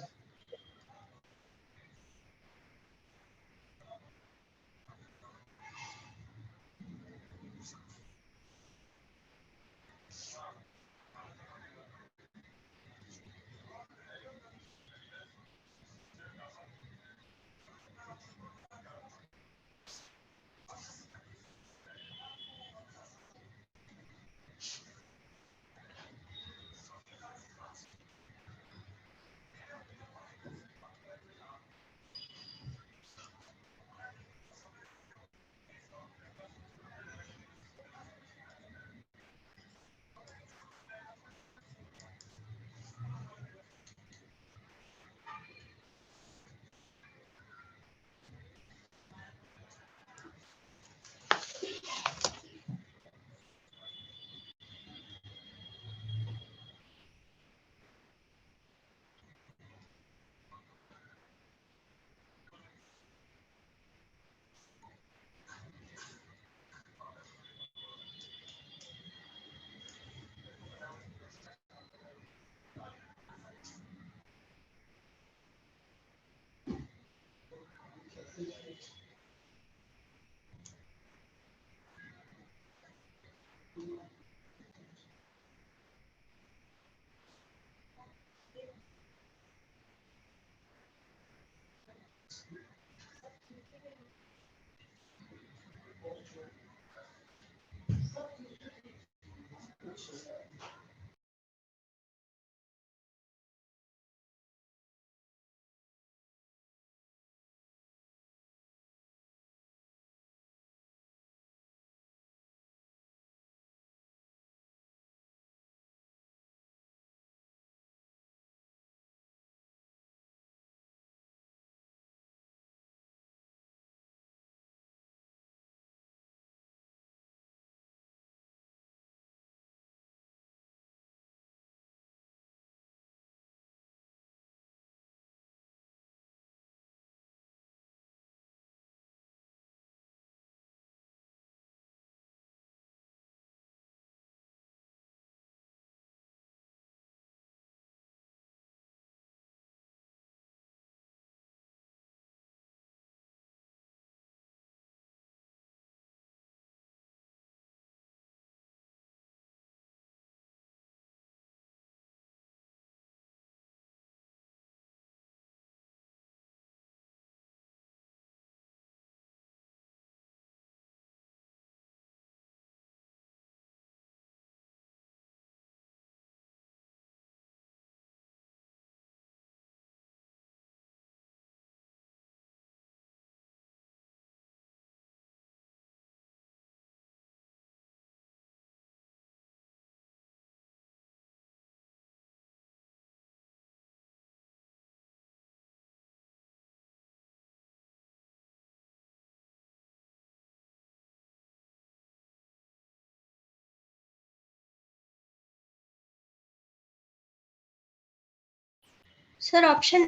Sir option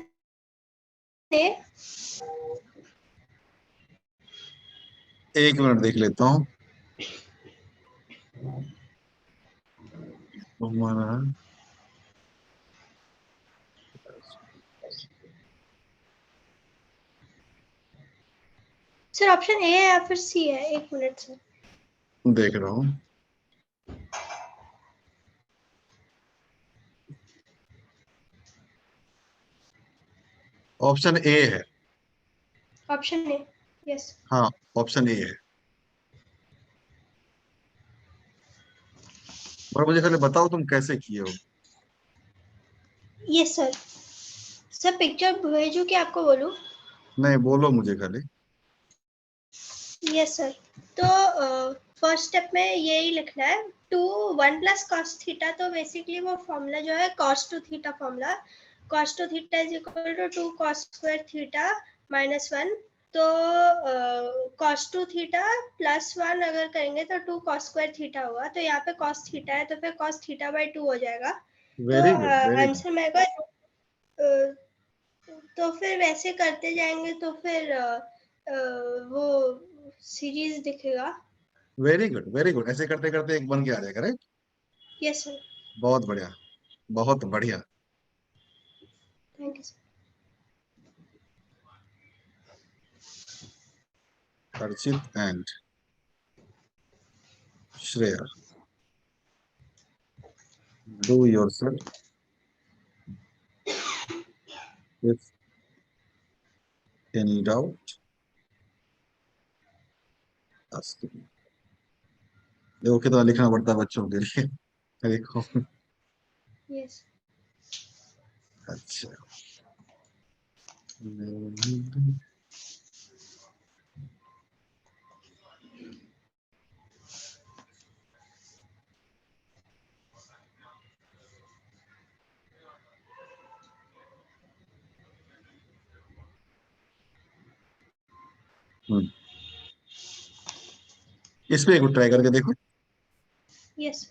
A. एक मिनट देख लेता हूँ। हमारा सर ऑप्शन ए है या फिर सी है? एक मिनट सर। देख रहा हूँ। ऑप्शन ए है। Option A. यस। हाँ, ऑप्शन ए है। और मुझे पहले बताओ तुम कैसे किए हो। Yes sir. सर पिक्चर भेजू कि आपको बोलूं? नहीं, बोलो मुझे खाली। Yes sir. तो फर्स्ट स्टेप में यही लिखना है, 1 प्लस कॉस थीटा। तो बेसिकली वो फॉर्मूला जो है cos two theta formula, cos two theta is equal to 2 cos square theta minus 1। तो कॉस टू थीटा प्लस 1 अगर करेंगे तो 2 कॉस स्क्वायर थीटा होगा। तो यहाँ पे कॉस थीटा है तो फिर कॉस थीटा बाई 2 हो जाएगा। तो very good, very good. Answer में आएगा। तो फिर वैसे करते जाएंगे तो फिर वो सीरीज दिखेगा। Very good, very good. ऐसे करते करते एक बन के आ जाएगा, राइट। Yes sir. बहुत बढ़िया, बहुत बढ़िया। Thank you sir. Archit and Shreya, do yourself if any doubt ask me. देखो कितना लिखना पड़ता है बच्चों के लिए। देखो। यस। अच्छा। हम्म, इस पे एक ट्राई करके देखो। यस।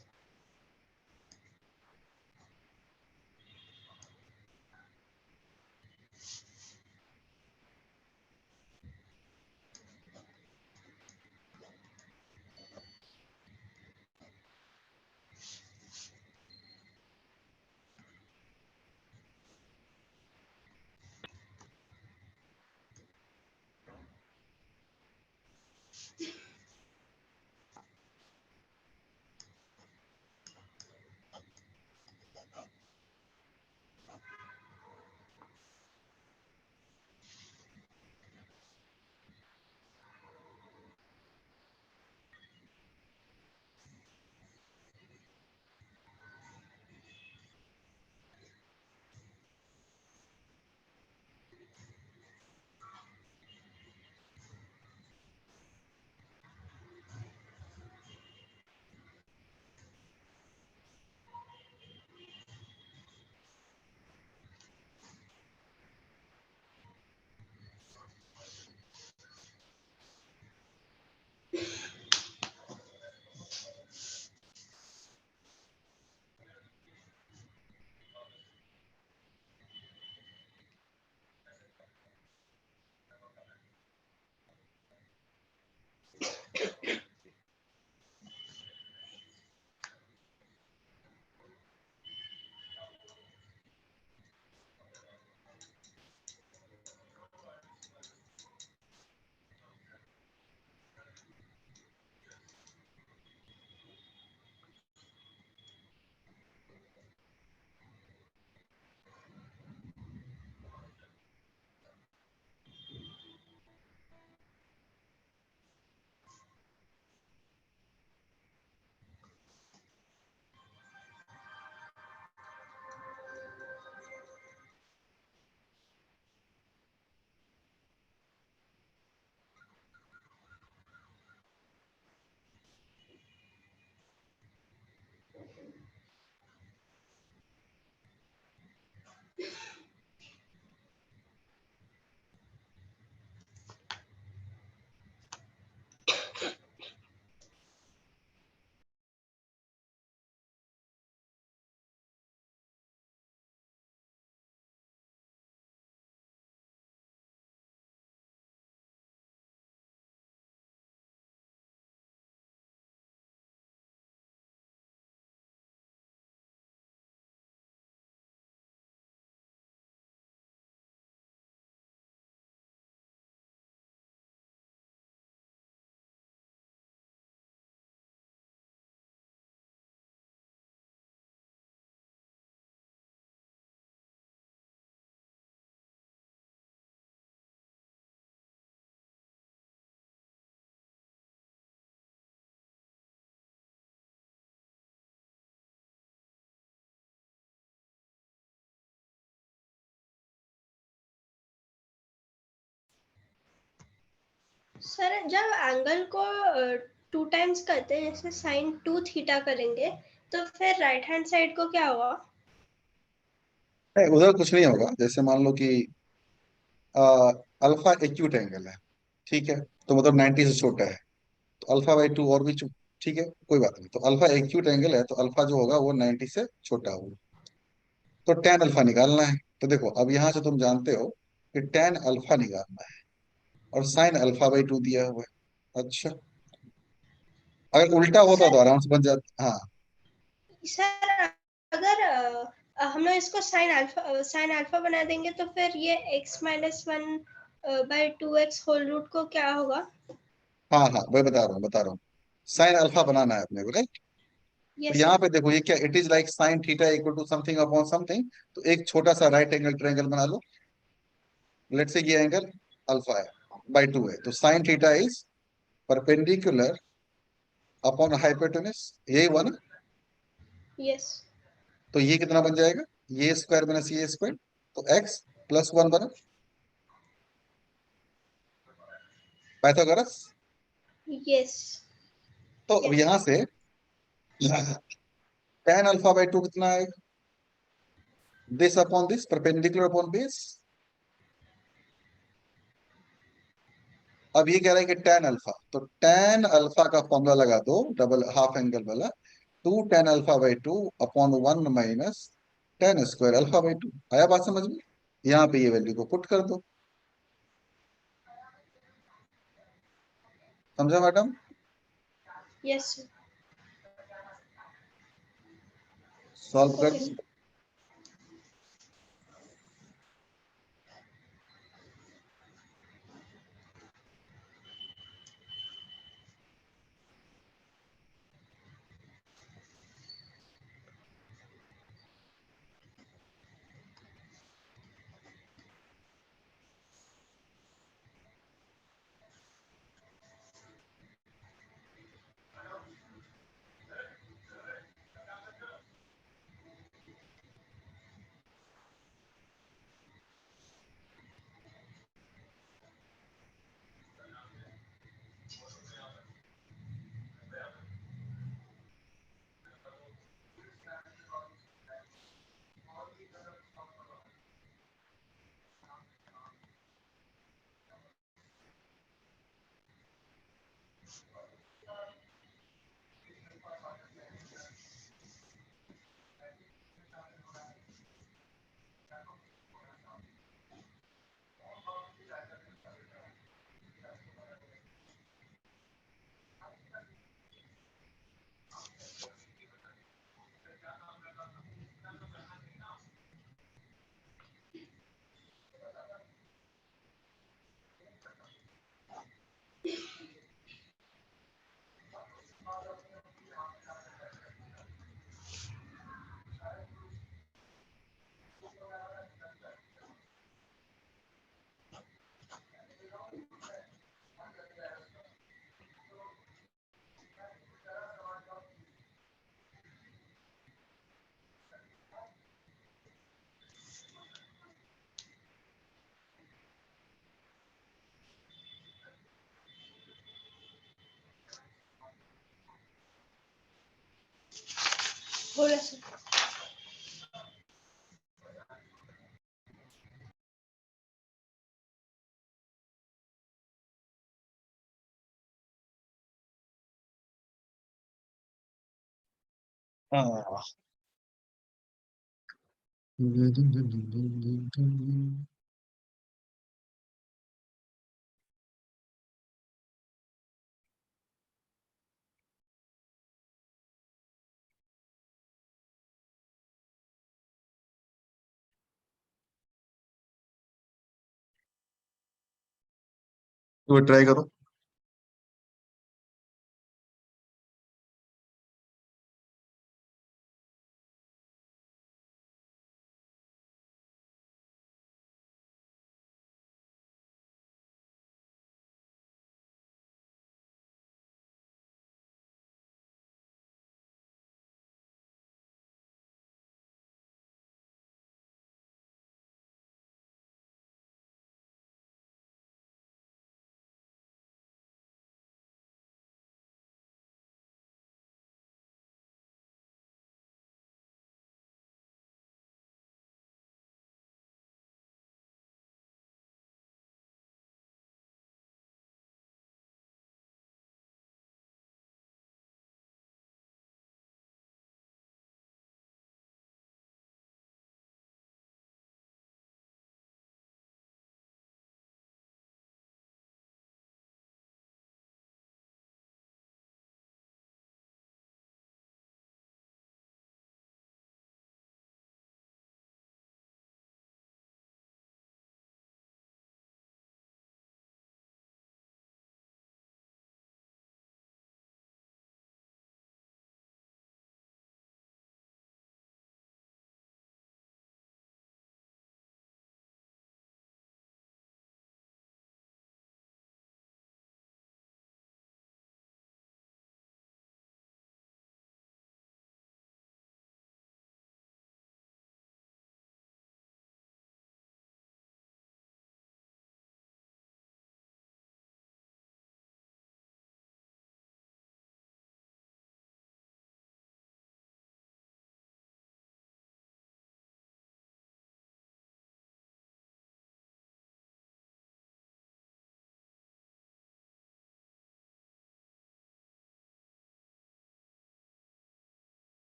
सर जब एंगल को 2 टाइम्स करते हैं, जैसे साइन 2 थीटा करेंगे, तो फिर राइट हैंड साइड को क्या होगा? नहीं, उधर कुछ नहीं होगा। जैसे मान लो कि अल्फा एक्यूट एंगल है, ठीक है, तो मतलब 90 से छोटा है, तो अल्फा बाई टू और भी ठीक है, कोई बात नहीं। तो अल्फा एक्यूट एंगल है, तो अल्फा जो होगा वो 90 से छोटा होगा। तो टेन अल्फा निकालना है। तो देखो, अब यहां से तुम जानते हो कि टेन अल्फा निकालना है, और साइन अल्फा बाई टू दिया हुआ है। अच्छा, अगर उल्टा होता तो सर आराम से बन जाता। हाँ, सर अगर हम लोग इसको साइन अल्फा बना देंगे, तो फिर ये x-1/2x होल रूट को क्या होगा? हाँ, हाँ, मैं बता रहा हूँ। साइन अल्फा बनाना है अपने को, राइट? तो यस यहाँ सर। पे देखो, ये क्या, it is like sine theta equal to something upon something. तो एक छोटा सा राइट एंगल ट्रायंगल बना लो। लेट्स से ये एंगल अल्फा है, बाई टू है, तो sine theta is perpendicular upon hypotenuse, यही हुआ ना? यस। तो ये कितना बन जाएगा? ये स्क्वायर माइनस ये स्क्वायर, तो एक्स प्लस वन बना, पाइथागोरस। यस। तो अब यस। यहां से टेन अल्फा बाई टू कितना आएगा? This upon this, perpendicular upon base. अब ये कह रहा है कि टेन अल्फा, तो टेन अल्फा का फॉर्मूला लगा दो, डबल हाफ एंगल वाला। Two tan alpha by two upon one minus tan square alpha by two. आया बात समझ में? यहाँ पे ये वैल्यू को पुट कर दो। समझा मैडम? Yes sir. सॉल्व कर ओके दो। सर। बोला सर। हाँ। तो ट्राई करो।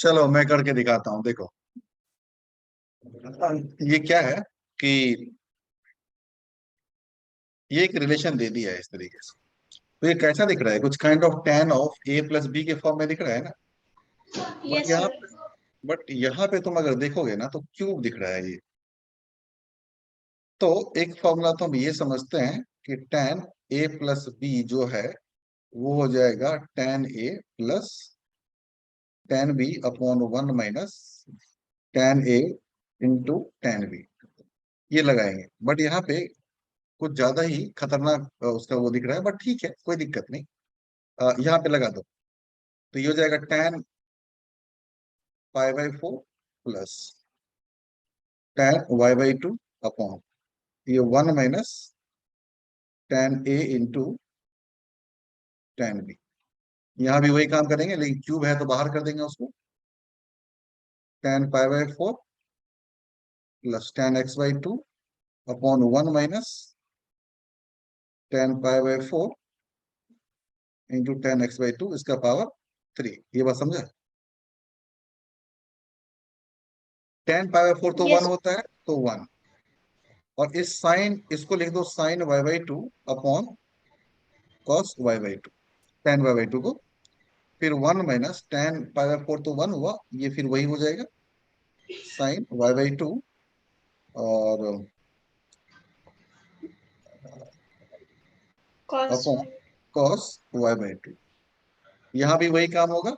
चलो मैं करके दिखाता हूँ, देखो। ये क्या है कि ये एक रिलेशन दे दिया है इस तरीके से। तो ये कैसा दिख रहा है, कुछ kind of tan of a plus B के फॉर्म में दिख रहा है ना। बट यस यहाँ सर। बट यहाँ पे तुम अगर देखोगे ना तो क्यूब दिख रहा है ये। तो एक फॉर्मूला तो हम ये समझते हैं कि tan a प्लस बी जो है वो हो जाएगा tan a plus tan b upon 1 minus tan a into tan b। ये लगाएंगे, बट यहाँ पे कुछ ज्यादा ही खतरनाक उसका वो दिख रहा है, बट ठीक है, कोई दिक्कत नहीं। यहाँ पे लगा दो, तो ये हो जाएगा tan pi by 4 plus tan y by 2 upon ये 1 minus tan a into tan b। यहाँ भी वही काम करेंगे, लेकिन क्यूब है तो बाहर कर देंगे उसको। tan pi by 4 plus tan x by 2 upon 1 minus tan pi by 4 into tan x by 2 इसका पावर 3। ये बात समझा। tan पाई बाई 4 तो 1 यस। होता है, तो 1। और इस साइन इसको लिख दो sine y by 2 upon cos y by 2, tan y by 2 को। फिर 1 माइनस tan पाई बाई 4 तो 1 हुआ, ये फिर वही हो जाएगा साइन y बाई 2 और cos upon cos y by 2। यहाँ भी वही काम होगा,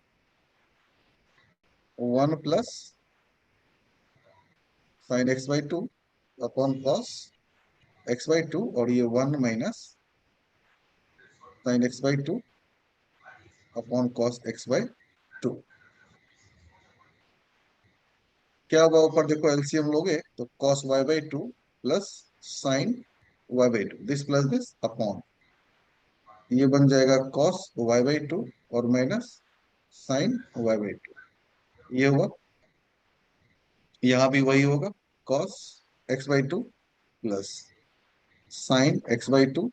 1 plus sine x by 2 upon cos x by 2 और ये 1 minus sine x by 2 upon cos x by 2। क्या होगा, ऊपर देखो एलसीएम लोगे तो cos y by 2 plus sine y by 2, this plus this upon ये बन जाएगा कॉस y बाई 2 और माइनस साइन y बाई 2। ये हुआ, यहाँ भी वही होगा, cos x by 2 plus sine x by 2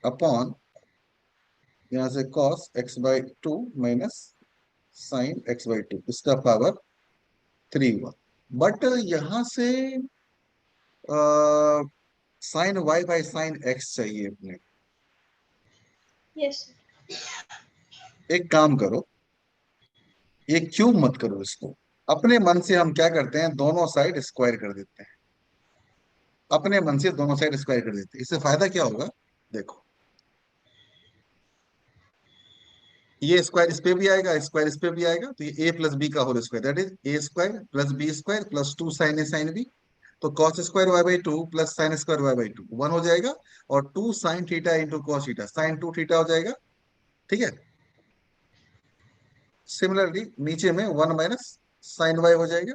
upon यहाँ से cos x by 2 minus sine x by 2 इसका पावर 3 हुआ। बट यहाँ से sine y by sine x चाहिए अपने। यस। एक काम करो, ये क्यूब मत करो इसको। अपने मन से हम क्या करते हैं, दोनों साइड स्क्वायर कर देते हैं। अपने मन से दोनों साइड स्क्वायर कर देते हैं, इससे फायदा क्या होगा, देखो। ये स्क्वायर इस पे भी आएगा, स्क्वायर इस पे भी आएगा, तो ये a प्लस बी का whole square, that is A square plus B square plus 2 sine A sine B. तो cos square Y by 2 plus sine square Y by 2 1 हो जाएगा। और 2 sine theta into cos theta, sine 2 theta हो जाएगा। ठीक है। Similarly नीचे में 1 माइनस साइन वाई हो जाएगा।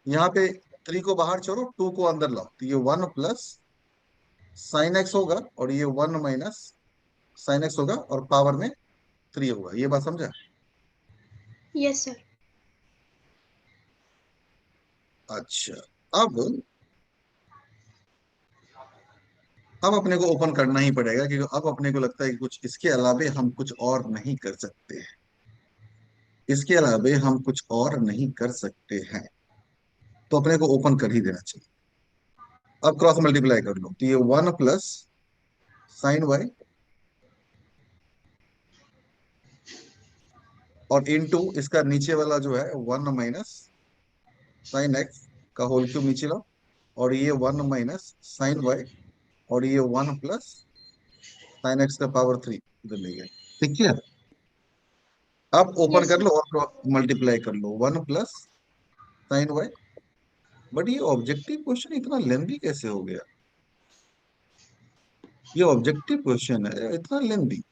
यहाँ पे 3 को बाहर छोड़ो, 2 को अंदर लाओ, तो ये 1 प्लस साइन एक्स होगा और ये 1 माइनस साइन एक्स होगा और पावर में 3 होगा। ये बात समझा। Yes sir. अच्छा, अब अब अपने को ओपन करना ही पड़ेगा, क्योंकि अब अपने को लगता है कि कुछ इसके अलावे हम कुछ और नहीं कर सकते हैं। इसके अलावे हम कुछ और नहीं कर सकते हैं, तो अपने को ओपन कर ही देना चाहिए। अब क्रॉस मल्टीप्लाई कर लो, तो ये 1 प्लस साइन वाई और इनटू इसका नीचे वाला जो है 1 माइनस साइन एक्स का होल क्यूब नीचे लाओ, और ये 1 माइनस साइन वाई और ये 1 प्लस साइन एक्स का पावर 3 इधर ले गए। ठीक है। अब ओपन यस कर सर। लो और मल्टीप्लाई कर लो, 1 प्लस साइन वाई। बट ये ऑब्जेक्टिव क्वेश्चन इतना लेंदी कैसे हो गया, ये ऑब्जेक्टिव क्वेश्चन है इतना लेंदी।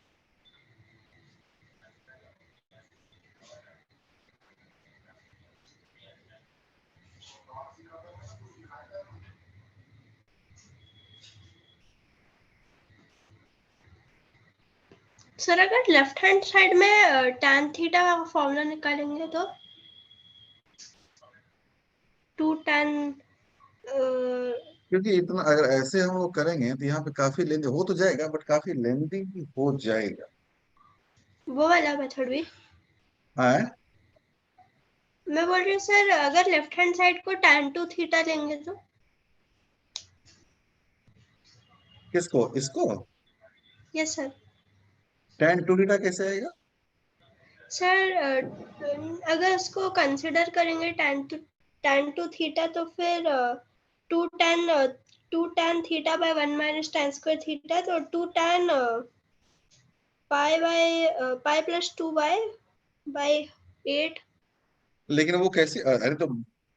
सर अगर लेफ्ट हैंड साइड में tan थीटा का फॉर्मूला निकालेंगे तो 2 tan क्योंकि इतना अगर ऐसे हम लोग करेंगे तो यहाँ पे काफी लेंदी हो तो जाएगा, बट काफी लेंदी भी हो जाएगा। वो वाला मेथड भी। हाँ, मैं बोल रही हूँ सर, अगर लेफ्ट हैंड साइड को tan टू थीटा लेंगे तो। किसको, इसको? Yes sir. tan 2 थीटा कैसे आएगा? सर अगर उसको कंसिडर करेंगे tan टू थीटा, तो फिर two tan two tan theta by 1 - tan² theta, तो 2 tan पाई प्लस 2 बाय 8। लेकिन वो कैसे, अरे तो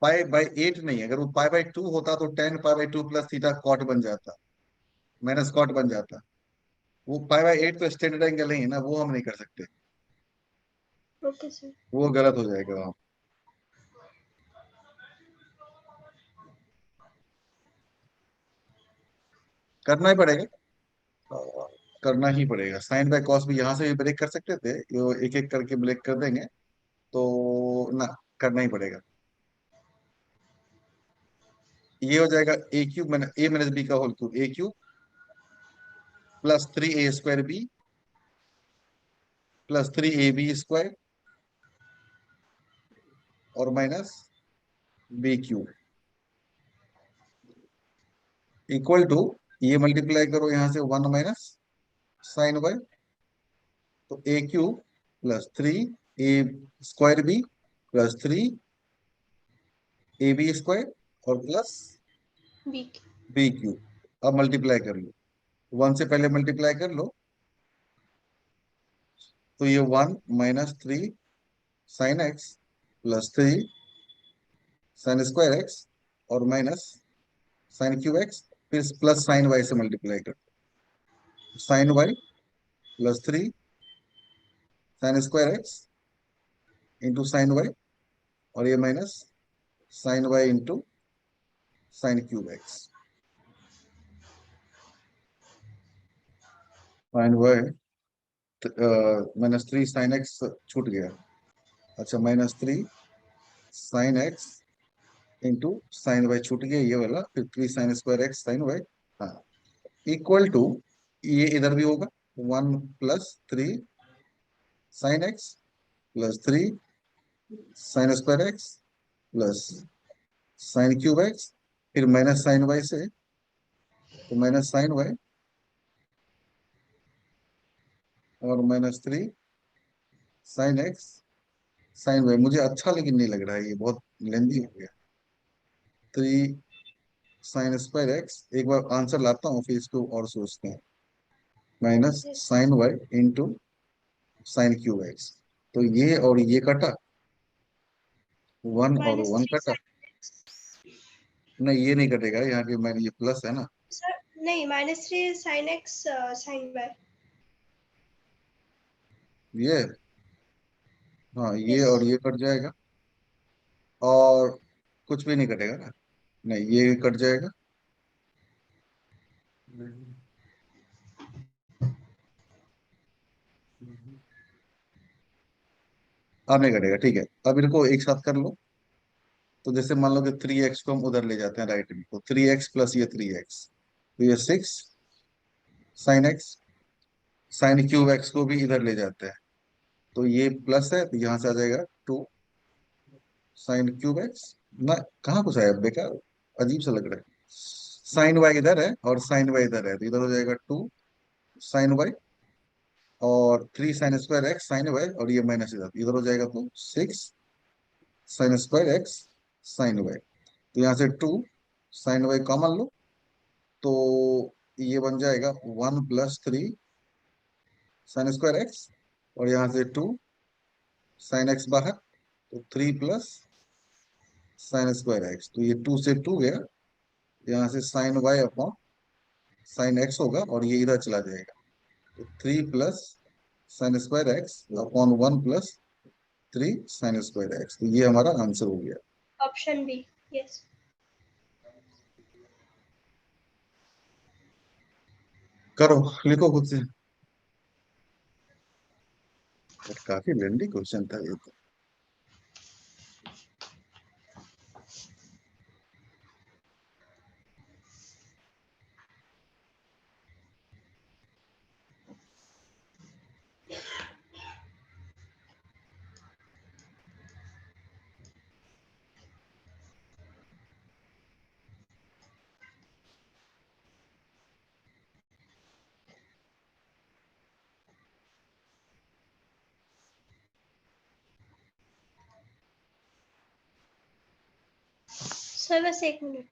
पाई/8 नहीं, अगर वो पाई/2 होता तो tan पाई/2 प्लस थीटा कॉट बन जाता, माइनस कॉट बन जाता। वो पाई/8 तो स्टैंडर्ड एंगल नहीं है ना, वो हम नहीं कर सकते, ओके सर। वो गलत हो जाएगा वहाँ। करना ही पड़ेगा, करना ही पड़ेगा। साइन बाय कॉस भी यहाँ से भी ब्रेक कर सकते थे, ये एक एक करके ब्रेक कर देंगे तो ना, करना ही पड़ेगा। ये हो जाएगा a - b का whole cube, a³ plus 3a² b plus 3ab² और माइनस b³ इक्वल टू, ये मल्टीप्लाई करो यहाँ से 1 माइनस साइन वाई, तो a³ plus 3a² b plus 3ab² और प्लस बी। b³। अब मल्टीप्लाई कर लो, 1 से पहले मल्टीप्लाई कर लो, तो ये 1 - 3 sine x plus 3 sine x और माइनस साइन³ x, फिर प्लस साइन वाई से मल्टीप्लाई कर, sine Y plus 3 sine x into sine Y, और ये minus sine Y into sine x। Sine Y -3 sine x छूट गया, अच्छा -3 sine x into sine Y छूट गया, ये वाला, फिर 3 साइन² x साइन वाई। हाँ, इक्वल टू, ये इधर भी होगा, 1 + 3 sine x plus 3 sine x plus sine x, फिर माइनस साइन वाई से, तो माइनस साइन वाई और -3 साइन x साइन वाई। मुझे अच्छा लेकिन नहीं लग रहा है, ये बहुत लेंदी हो गया। 3 साइन² x, एक बार आंसर लाता हूँ फिर इसको और सोचते हैं। Minus sine Y into sine x, तो ये और ये कटा, 1 और माइनस 1 थ्री कटा। साइन। नहीं, ये नहीं कटेगा, यहाँ के मैंने, ये प्लस है ना, सर नहीं, -3 साइन x साइन वाई। ये, हाँ ये यस। और ये कट जाएगा, और कुछ भी नहीं कटेगा ना, नहीं ये कट जाएगा। अब नहीं कटेगा, ठीक है। अब इनको एक साथ कर लो, तो जैसे मान लो कि 3x को हम उधर ले जाते हैं राइट में, तो 3x प्लस ये 3x, तो ये 6 साइन x, साइन³ x को भी इधर ले जाते हैं, तो ये प्लस है, तो यहाँ से आ जाएगा 2 साइन³ x। ना, कहाँ कुछ आया बेकार, अजीब सा लग रहा है। साइन वाई इधर है और साइन वाई इधर है, तो इधर हो जाएगा 2 साइन y और 3 साइन² x साइन वाई, और ये माइनस इधर इधर हो जाएगा, तो 6 साइन² x साइन वाई। तो यहाँ से 2 साइन y कॉमन लो, तो ये बन जाएगा 1 + 3 साइन² x, और यहाँ से 2 साइन x बाहर, तो 3 + साइन² x, तो ये 2 से 2 गया, यहाँ से sine Y upon sine x होगा, और ये इधर चला जाएगा, तो 3 + साइन² x अपॉन 1 + 3 साइन²x, तो ये हमारा आंसर हो गया। Option B. यस। करो, लिखो खुद से, बट काफी लेंदी क्वेश्चन था ये तो। सर बस 1 मिनट।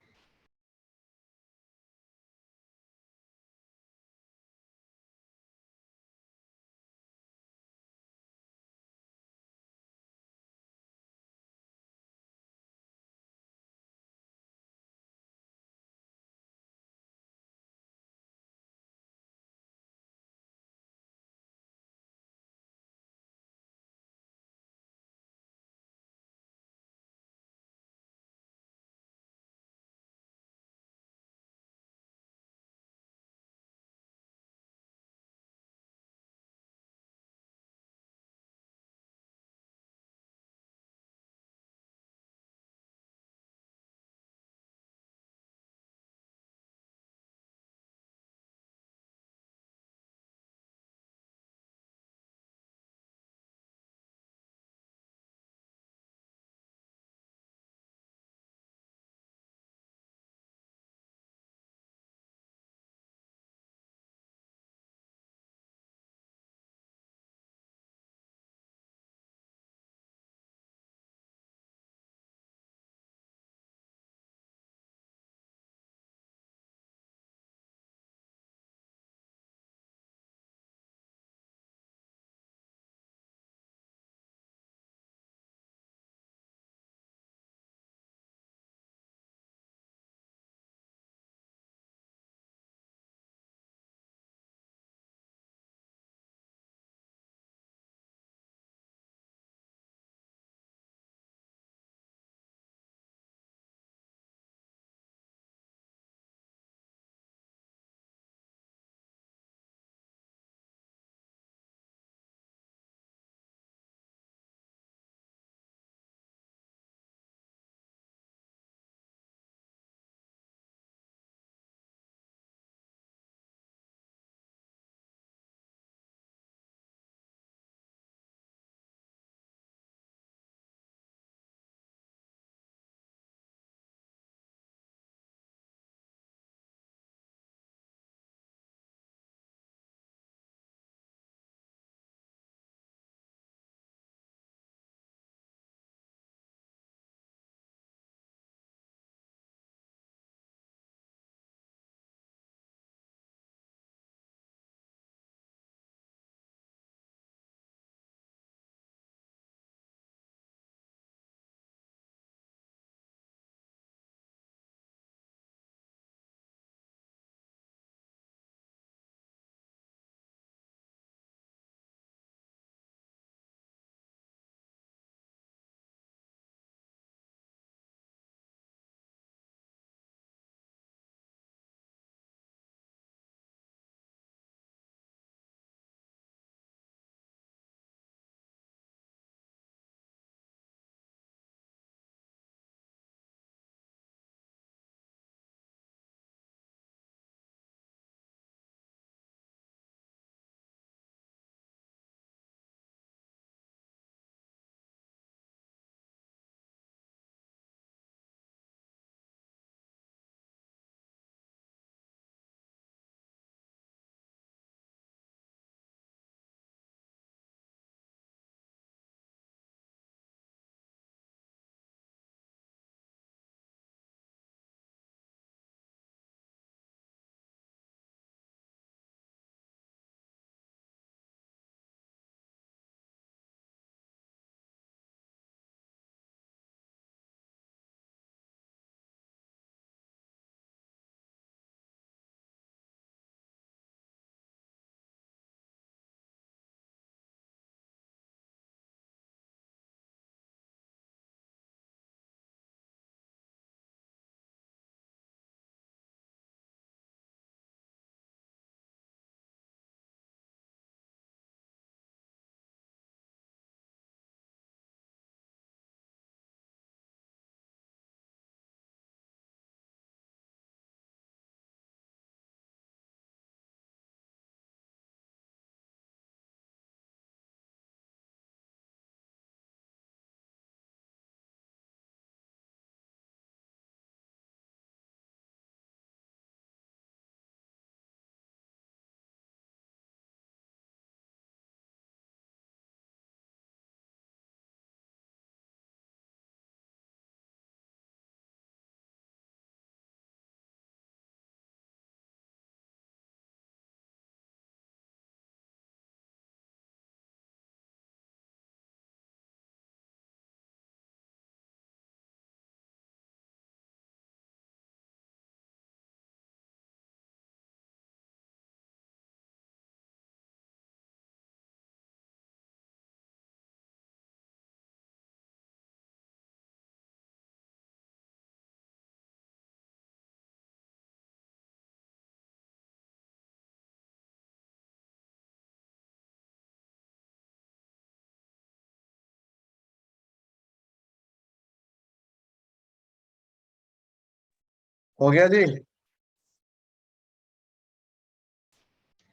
हो गया जी।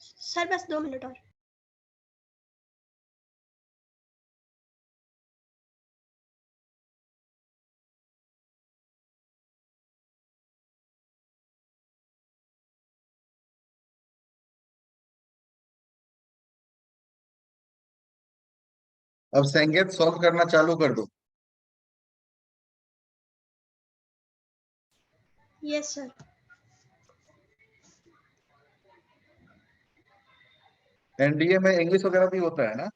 सर बस 2 मिनट और। अब संगीत सॉल्व करना चालू कर दो। Yes sir. एनडीए में इंग्लिश वगैरह भी होता है ना?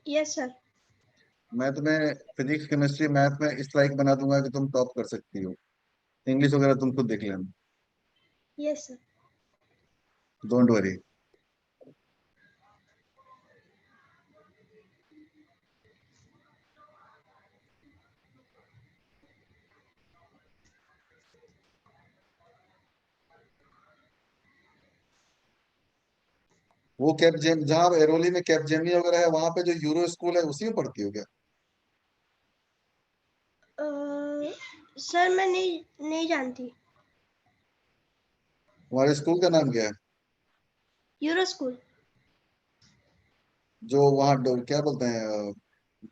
Yes sir. मैं तुम्हें फिजिक्स केमिस्ट्री मैथ में इस लायक बना दूंगा कि तुम टॉप कर सकती हो। इंग्लिश वगैरह तुम खुद देख लेना। Yes sir. Don't worry. वो कैप जेम जहाँ एरोली में कैप जेमी वगैरह है, वहां पे जो यूरो स्कूल है उसी में पढ़ती हो क्या? सर मैं नहीं नहीं जानती। तुम्हारे स्कूल का नाम क्या है? Euro school. जो वहाँ क्या बोलते हैं,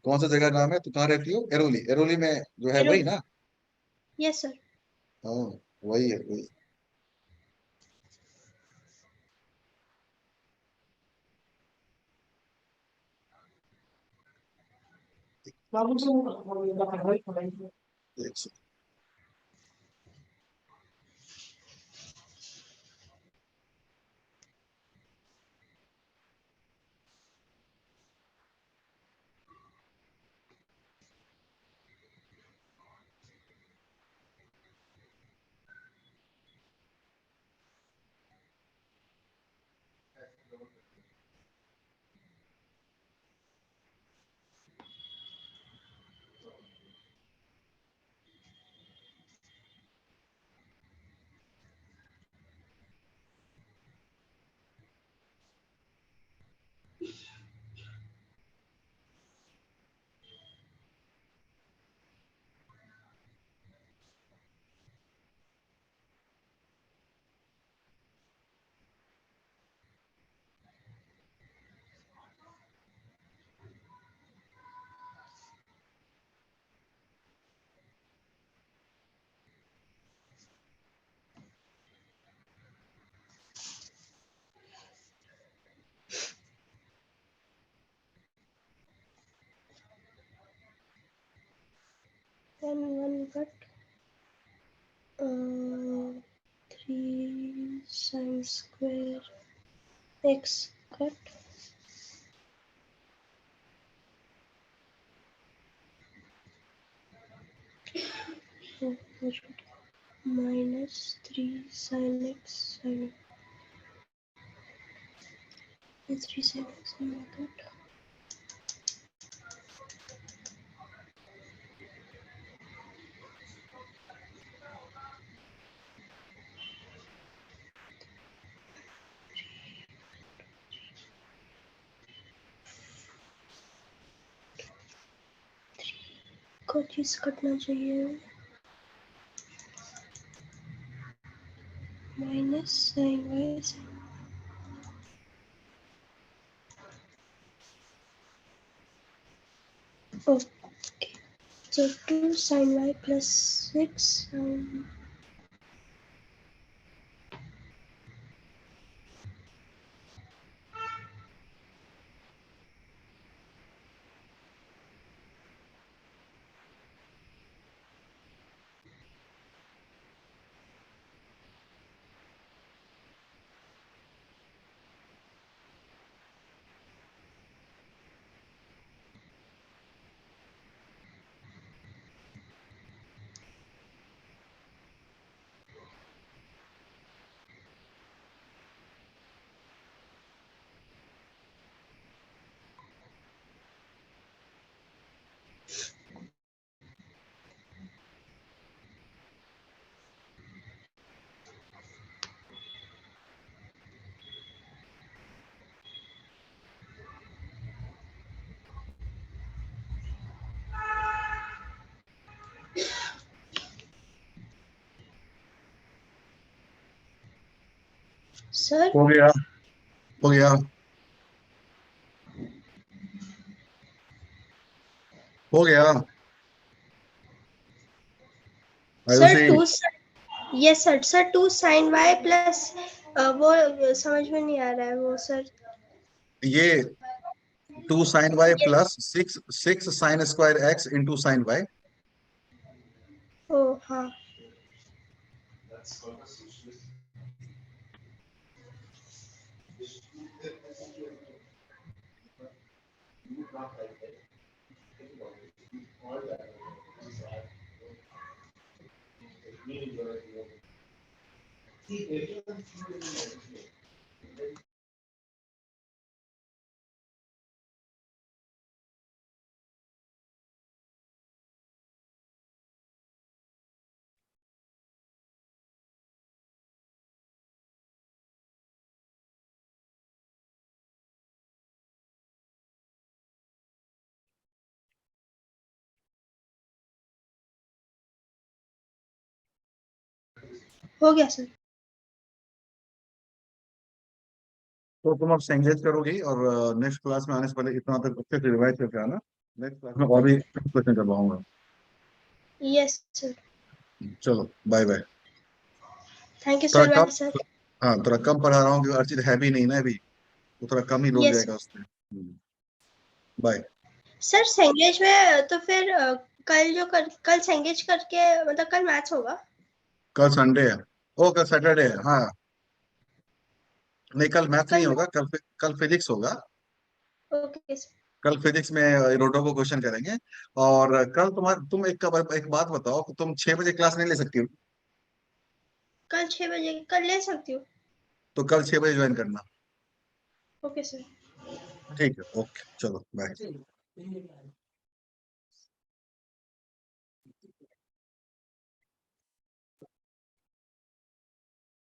कौन सा जगह नाम है? तू कहाँ रहती हो? एरोली, एरोली में जो है वही एरोली। ना? Yes sir. हाँ, वही है वही। एक सेकंड। एन one cut 3 sin² x cut -3 sin x sin 3 sin x cut को चीज कटना चाहिए। -sin y okay. So 2 sin y plus 6 sin sir हो गया, हो गया, हो गया। Sir Ayushi, 2, yes sir, sir 2 sin y plus वो समझ में नहीं आ रहा है वो सर। ये 2 sin y plus 6 sin square x into sin y। ओ हाँ, हो गया सर। तो तुम अब एंगेज करोगी और नेक्स्ट क्लास में आने से पहले इतना तक अच्छे से रिवाइज करके आना। नेक्स्ट क्लास में और भी क्वेश्चन करवाऊंगा। यस सर, चलो बाय बाय। थैंक यू थोड़ा सर, बाय कम, सर। हाँ थोड़ा कम पढ़ा रहा हूँ क्योंकि हर चीज है भी नहीं ना अभी, तो थोड़ा कम ही लोड यस जाएगा उसमें। बाय। सर, संगेज में तो फिर कल संगेज करके मतलब कल मैच होगा। कल संडे है, ओ कल सैटरडे है, हाँ। नहीं कल मैथ नहीं कल, होगा, कल फिजिक्स होगा। Okay sir. कल फिजिक्स में रोडो को क्वेश्चन करेंगे। और कल तुम एक बात बताओ, तुम 6 बजे क्लास नहीं ले सकती हो? कल 6 बजे कल ले सकती हूँ। तो कल 6 बजे ज्वाइन करना। Okay sir. ठीक है, ओके, चलो बाय।